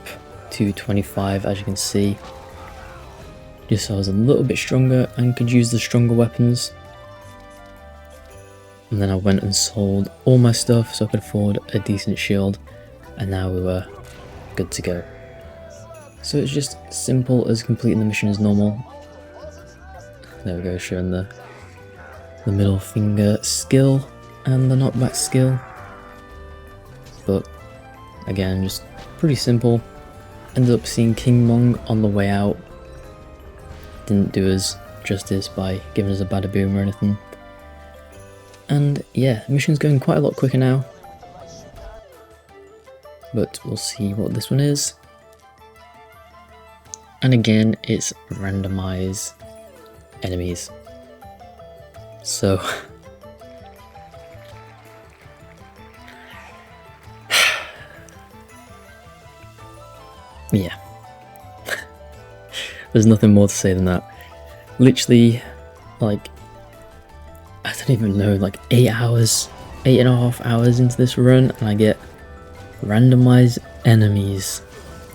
to 25, as you can see, just so I was a little bit stronger and could use the stronger weapons. And then I went and sold all my stuff so I could afford a decent shield, and now we were good to go. So it's just simple as completing the mission as normal. There we go, showing the middle finger skill and the knockback skill. But again, just pretty simple. Ended up seeing King Mong on the way out. Didn't do us justice by giving us a bada boom or anything. And yeah, the mission's going quite a lot quicker now. But we'll see what this one is. And again, it's randomize enemies. So yeah. There's nothing more to say than that. Literally, like, I don't even know, like 8.5 hours into this run, and I get randomized enemies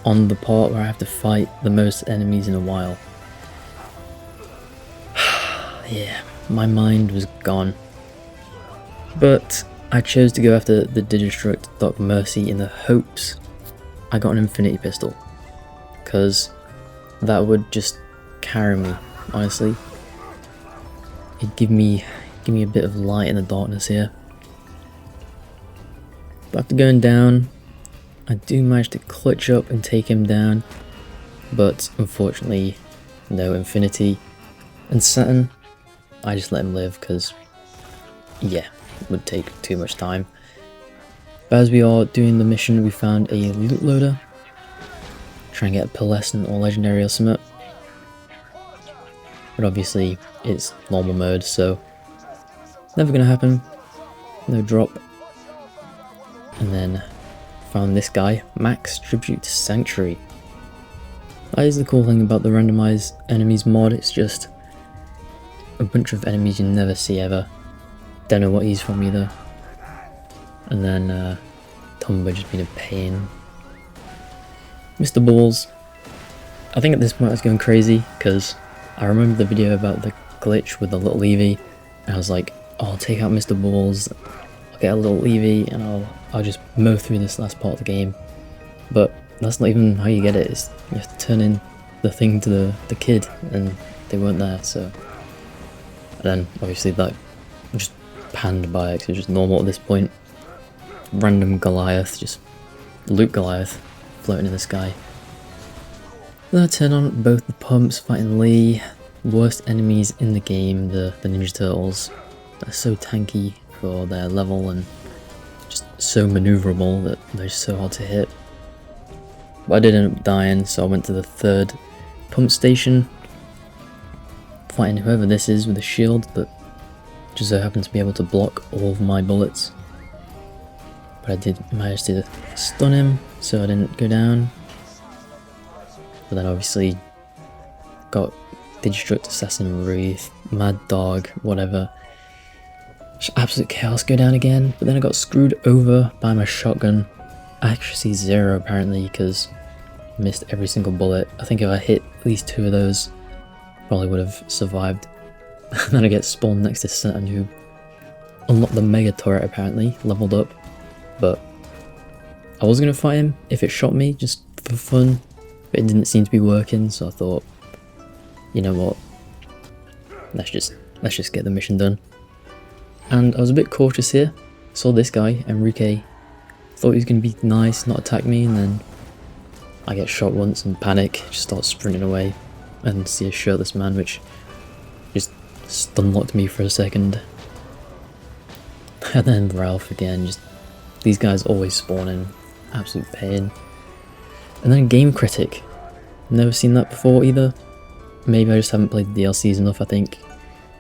on the part where I have to fight the most enemies in a while. Yeah, my mind was gone. But I chose to go after the Digistruct Doc Mercy in the hopes I got an Infinity Pistol, because that would just carry me, honestly. It'd give me a bit of light in the darkness here. But after going down, I do manage to clutch up and take him down, but unfortunately no Infinity. And Saturn, I just let him live because, yeah, it would take too much time. But as we are doing the mission, we found a loot loader. Try and get a Pearlescent or Legendary or something. But obviously it's normal mode, so never gonna happen. No drop. And then found this guy, Max Tribute to Sanctuary. That is the cool thing about the Randomize Enemies mod, it's just a bunch of enemies you never see ever. Don't know what he's from either. And then Tombo just being a pain. Mr. Balls. I think at this point I was going crazy because I remember the video about the glitch with the little Eevee, and I was like, oh, I'll take out Mr. Balls, I'll get a little Eevee and I'll just mow through this last part of the game. But that's not even how you get it, it's, you have to turn in the thing to the kid, and they weren't there, so. And then obviously that just panned by it, 'cause it was just normal at this point. Random Goliath, just Luke Goliath floating in the sky. Then I turn on both the pumps, fighting Lee, worst enemies in the game, the Ninja Turtles. They're so tanky for their level and just so maneuverable that they're just so hard to hit. But I did end up dying, so I went to the third pump station, fighting whoever this is with a shield that just so happened to be able to block all of my bullets. But I did manage to stun him, so I didn't go down. But then obviously got Digistruct, Assassin, Wreath, Mad Dog, whatever. Just absolute chaos, go down again. But then I got screwed over by my shotgun. Accuracy 0 apparently, because I missed every single bullet. I think if I hit at least 2 of those, probably would have survived. And then I get spawned next to Saturn, who unlocked the Mega Turret apparently, leveled up. But I was going to fight him if it shot me, just for fun, but it didn't seem to be working, so I thought, you know what, let's just get the mission done. And I was a bit cautious here. Saw this guy, Enrique, thought he was going to be nice, not attack me, and then I get shot once and panic, just start sprinting away, and see a shirtless man which just stun-locked me for a second. And then Ralph again, just these guys always spawning, absolute pain. And then Game Critic, never seen that before either. Maybe I just haven't played the DLCs enough. I think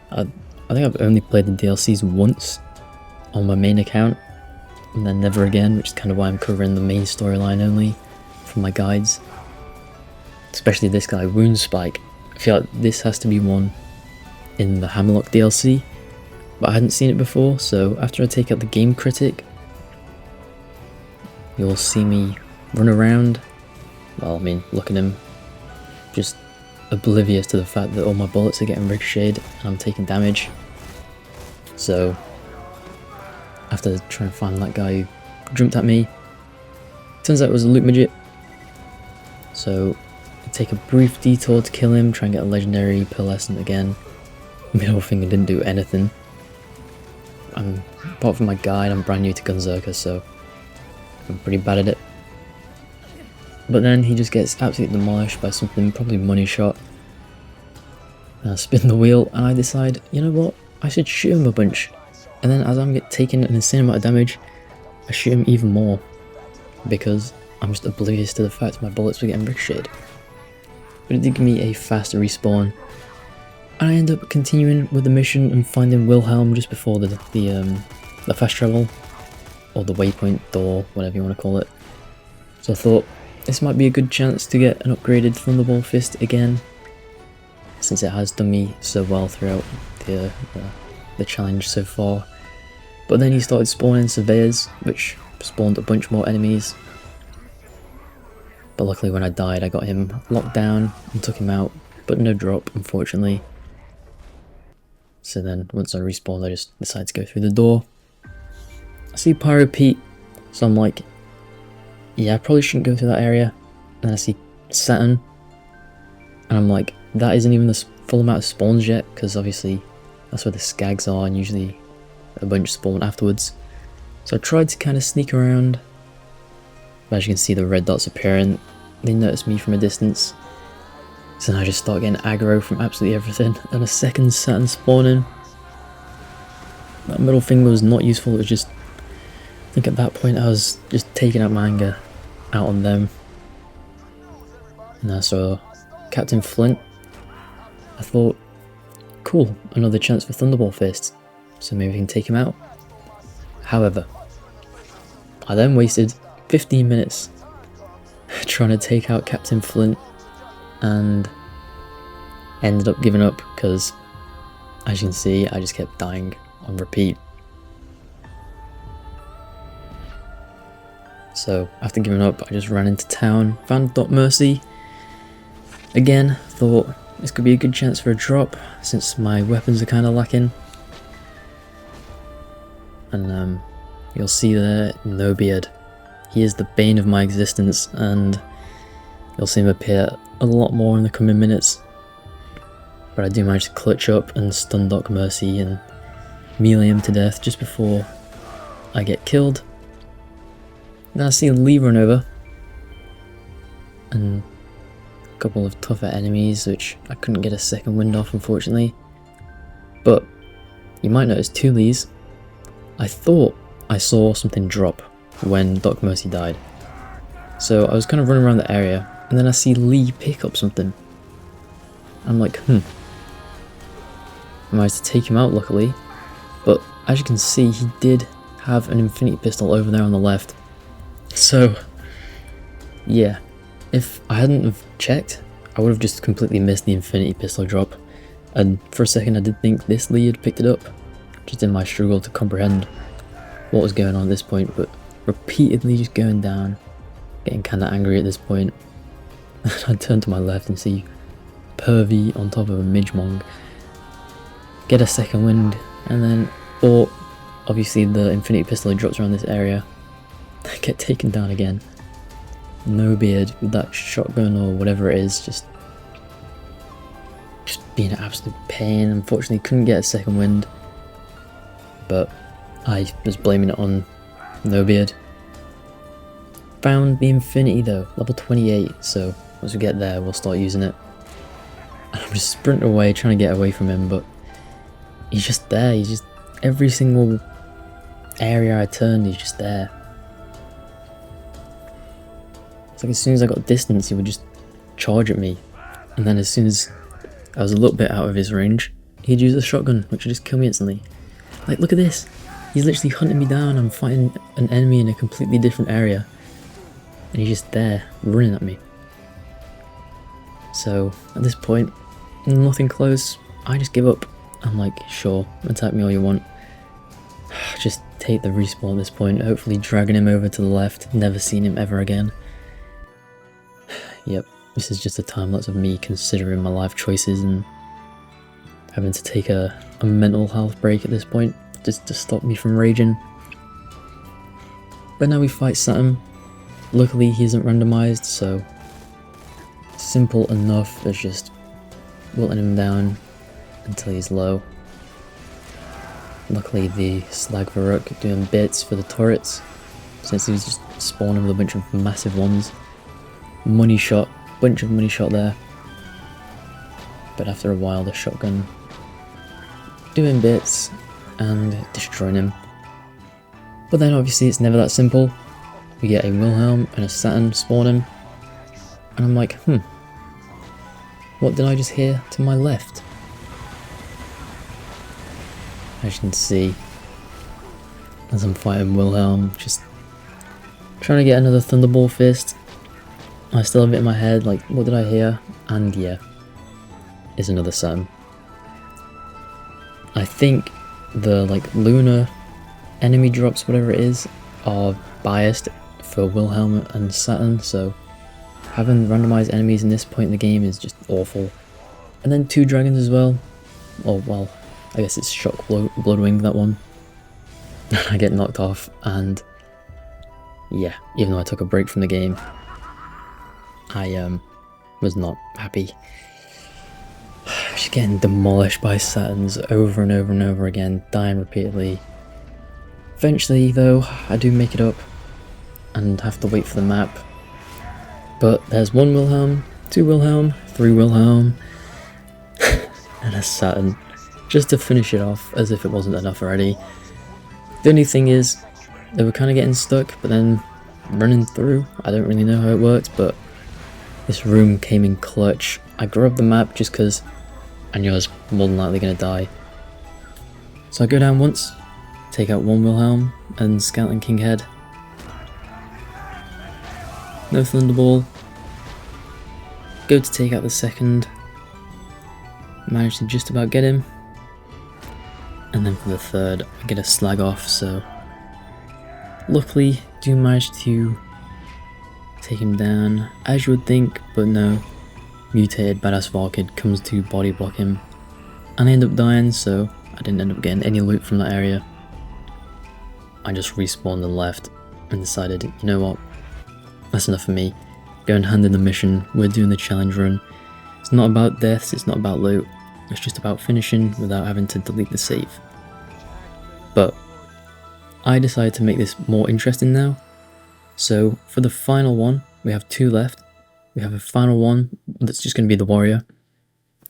I've only played the DLCs once on my main account, and then never again, which is kind of why I'm covering the main storyline only from my guides. Especially this guy, Wound Spike. I feel like this has to be one in the Hammerlock DLC, but I hadn't seen it before, so after I take out the Game Critic, you'll see me run around. Well, I mean, look at him, just oblivious to the fact that all my bullets are getting ricocheted and I'm taking damage. So, after trying to find that guy who jumped at me, turns out it was a loot midget. So, I take a brief detour to kill him, try and get a legendary pearlescent again. Middle finger didn't do anything. Apart from my guide, I'm brand new to Gunzerker, so I'm pretty bad at it. But then he just gets absolutely demolished by something, probably money shot. And I spin the wheel and I decide, you know what, I should shoot him a bunch. And then as I'm taking an insane amount of damage, I shoot him even more. Because I'm just oblivious to the fact my bullets were getting ricocheted. But it did give me a fast respawn. And I end up continuing with the mission and finding Wilhelm just before the fast travel. Or the waypoint door, whatever you want to call it. So I thought, this might be a good chance to get an upgraded Thunderbolt Fist again, since it has done me so well throughout the challenge so far. But then he started spawning surveyors, which spawned a bunch more enemies. But luckily when I died I got him locked down and took him out, but no drop unfortunately. So then once I respawned I just decided to go through the door. I see Pyro Pete, so I'm like, yeah, I probably shouldn't go through that area. And then I see Saturn, and I'm like, that isn't even the full amount of spawns yet, because obviously that's where the skags are, and usually a bunch spawn afterwards. So I tried to kind of sneak around, but as you can see the red dots appearing, they notice me from a distance. So then I just start getting aggro from absolutely everything, and a second Saturn spawning. That middle finger was not useful, it was just, I think at that point I was just taking out my anger out on them. And I saw Captain Flint. I thought, cool, another chance for Thunderbolt Fist, so maybe we can take him out. However, I then wasted 15 minutes trying to take out Captain Flint and ended up giving up because, as you can see, I just kept dying on repeat. So after giving up, I just ran into town, found Doc Mercy. Again, thought this could be a good chance for a drop since my weapons are kind of lacking. And you'll see there, No Beard. He is the bane of my existence, and you'll see him appear a lot more in the coming minutes. But I do manage to clutch up and stun Doc Mercy and melee him to death just before I get killed. Then I see Lee run over, and a couple of tougher enemies which I couldn't get a second wind off unfortunately. But you might notice two Lees. I thought I saw something drop when Doc Mercy died. So I was kind of running around the area, and then I see Lee pick up something. I'm like, I managed to take him out luckily, but as you can see he did have an infinity pistol over there on the left. So, yeah, if I hadn't have checked, I would have just completely missed the infinity pistol drop, and for a second I did think this Lee had picked it up, just in my struggle to comprehend what was going on at this point, but repeatedly just going down, getting kinda angry at this point. I turn to my left and see Pervy on top of a Midgemong, get a second wind, and then, or obviously the infinity pistol drops around this area, get taken down again. No Beard with that shotgun or whatever it is, just being an absolute pain. Unfortunately couldn't get a second wind, but I was blaming it on No Beard. found the Infinity though, level 28, so once we get there we'll start using it. And I'm just sprinting away trying to get away from him, but he's just there. He's just, every single area I turned, he's just there. It's like as soon as I got distance he would just charge at me, and then as soon as I was a little bit out of his range he'd use a shotgun which would just kill me instantly. Like, look at this, he's literally hunting me down. I'm fighting an enemy in a completely different area and he's just there running at me. So at this point, nothing close, I just give up. I'm like, sure, attack me all you want. Just take the respawn at this point, hopefully dragging him over to the left, never seen him ever again. Yep, this is just a time-lapse of me considering my life choices and having to take a mental health break at this point, just to stop me from raging. But now we fight Saturn. Luckily he isn't randomized, so simple enough as just wilting him down until he's low. Luckily the Slag Varuk doing bits for the turrets, since he was just spawning with a bunch of massive ones. Money shot, bunch of money shot there. But after a while the shotgun doing bits and destroying him. But then obviously it's never that simple. We get a Wilhelm and a Saturn spawn him, and I'm like, what did I just hear to my left? As you can see, as I'm fighting Wilhelm, just trying to get another Thunderball Fist. I still have it in my head, like, what did I hear? And yeah, it's another Saturn. I think the lunar enemy drops, whatever it is, are biased for Wilhelm and Saturn, so having randomized enemies in this point in the game is just awful. And then 2 dragons as well. Oh well, I guess it's Shock Bloodwing, that one. I get knocked off, and yeah, even though I took a break from the game, I was not happy. Just getting demolished by Saturns over and over and over again, dying repeatedly. Eventually though, I do make it up and have to wait for the map. But there's 1 Wilhelm, 2 Wilhelm, 3 Wilhelm, and a Saturn, just to finish it off as if it wasn't enough already. The only thing is, they were kind of getting stuck, but then running through, I don't really know how it worked, but this room came in clutch. I grabbed the map just because I knew I was more than likely going to die. So I go down once, take out 1 Wilhelm and Skeleton King Head. No Thunderball. Go to take out the second. Manage to just about get him. And then for the third, I get a slag off, so luckily do manage to take him down, as you would think, but no. Mutated Badass Valkid comes to body block him, and I end up dying, so I didn't end up getting any loot from that area. I just respawned and left, and decided, you know what, that's enough for me. Go and hand in the mission, we're doing the challenge run. It's not about deaths, it's not about loot, it's just about finishing without having to delete the save. But I decided to make this more interesting now, so for the final one, we have 2 left. We have a final one that's just going to be the warrior,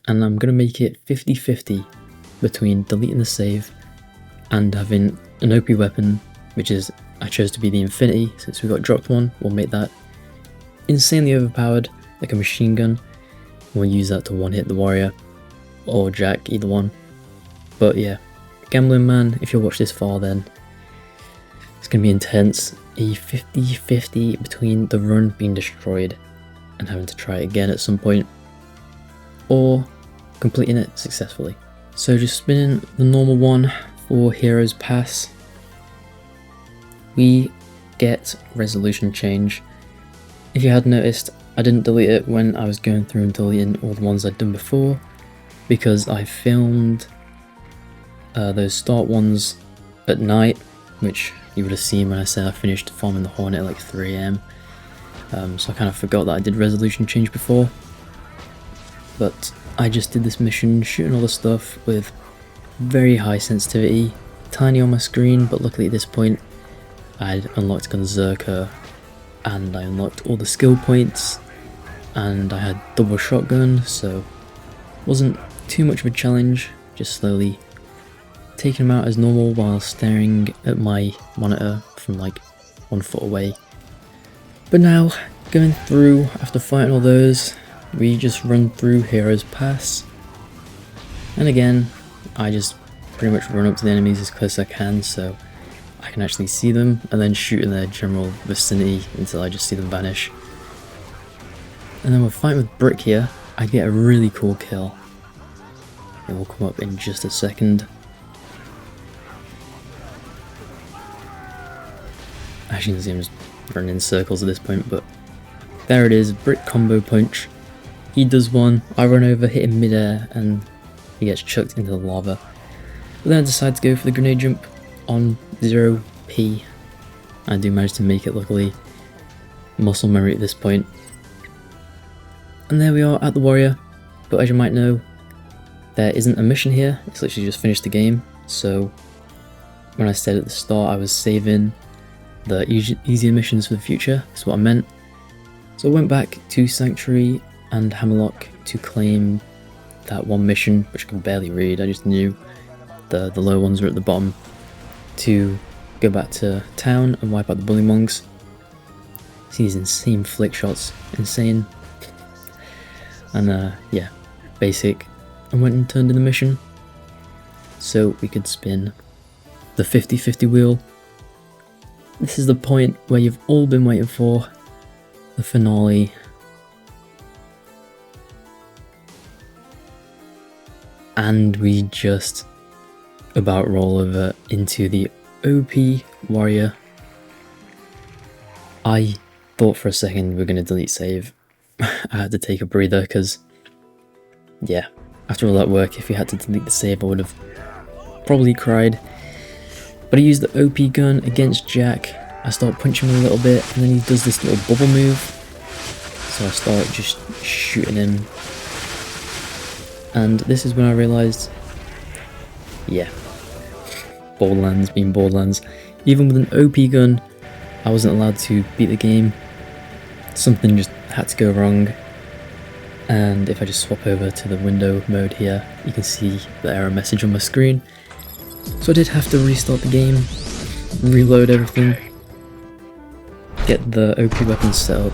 and I'm going to make it 50-50 between deleting the save and having an OP weapon, which is, I chose to be the Infinity since we got dropped one. We'll make that insanely overpowered, like a machine gun. We'll use that to one-hit the warrior, or Jack, either one. But yeah, Gambling Man, if you'll watch this far then, it's going to be intense. A 50-50 between the run being destroyed and having to try it again at some point, or completing it successfully. So just spinning the normal one for Heroes Pass, we get Resolution Change. If you had noticed, I didn't delete it when I was going through and deleting all the ones I'd done before, because I filmed those start ones at night, which you would have seen when I said I finished farming the Hornet at like 3 AM. So I kind of forgot that I did Resolution Change before. But I just did this mission, shooting all the stuff with very high sensitivity, tiny on my screen, but luckily at this point I'd unlocked Gunzerker and I unlocked all the skill points, and I had double shotgun, so wasn't too much of a challenge, just slowly taking them out as normal while staring at my monitor from like 1 foot away. But now, going through after fighting all those, we just run through Heroes Pass, and again I just pretty much run up to the enemies as close as I can so I can actually see them, and then shoot in their general vicinity until I just see them vanish. And then we're fighting with Brick here. I get a really cool kill. It will come up in just a second. As you can see, I'm just running in circles at this point, but there it is, Brick combo punch. He does one, I run over, hit him midair, and he gets chucked into the lava. But then I decide to go for the grenade jump on 0p. I do manage to make it, luckily. Muscle memory at this point. And there we are at the warrior, but as you might know, there isn't a mission here, it's literally just finished the game. So when I said at the start I was saving the easier missions for the future, that's what I meant. So I went back to Sanctuary and Hammerlock to claim that one mission, which I can barely read, I just knew the low ones were at the bottom, to go back to town and wipe out the Bullymongs. See these insane flick shots, insane. And yeah, basic. I went and turned in the mission so we could spin the 50-50 wheel. This is the point where you've all been waiting for, the finale. And we just about roll over into the OP warrior. I thought for a second we were going to delete save. I had to take a breather because, yeah, after all that work, if you had to delete the save I would have probably cried. But I used the OP gun against Jack. I start punching him a little bit and then he does this little bubble move. So I start just shooting him. And this is when I realised, yeah, Borderlands being Borderlands. Even with an OP gun, I wasn't allowed to beat the game. Something just had to go wrong. And if I just swap over to the window mode here, you can see the error message on my screen. So I did have to restart the game, reload everything, get the OP weapons set up,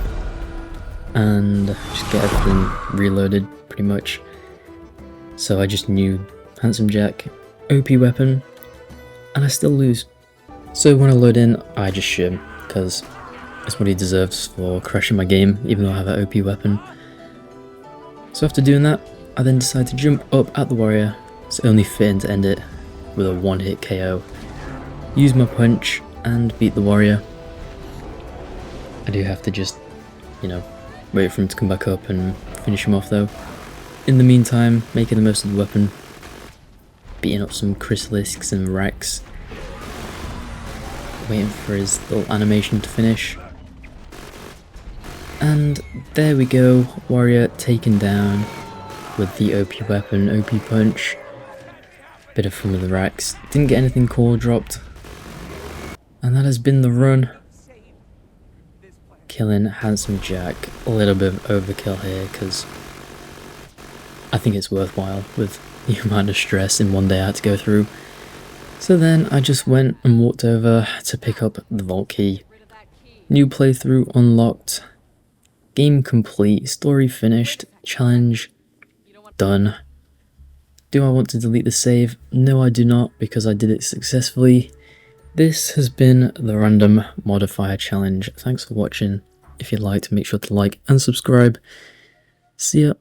and just get everything reloaded pretty much. So I just knew Handsome Jack, OP weapon, and I still lose. So when I load in, I just shoot him, because that's what he deserves for crashing my game, even though I have an OP weapon. So after doing that, I then decide to jump up at the warrior. It's only fitting to end it with a one-hit KO. Use my punch and beat the warrior. I do have to just, wait for him to come back up and finish him off though. In the meantime, making the most of the weapon, beating up some chrysalisks and wrecks, waiting for his little animation to finish. And there we go, warrior taken down with the OP weapon, OP punch. Bit of fun with the racks. Didn't get anything core dropped. And that has been the run. Killing Handsome Jack. A little bit of overkill here because I think it's worthwhile with the amount of stress in one day I had to go through. So then I just went and walked over to pick up the vault key. New playthrough unlocked. Game complete, story finished, challenge done. Do I want to delete the save? No, I do not, because I did it successfully. This has been the Random Modifier Challenge. Thanks for watching. If you liked, make sure to like and subscribe. See ya.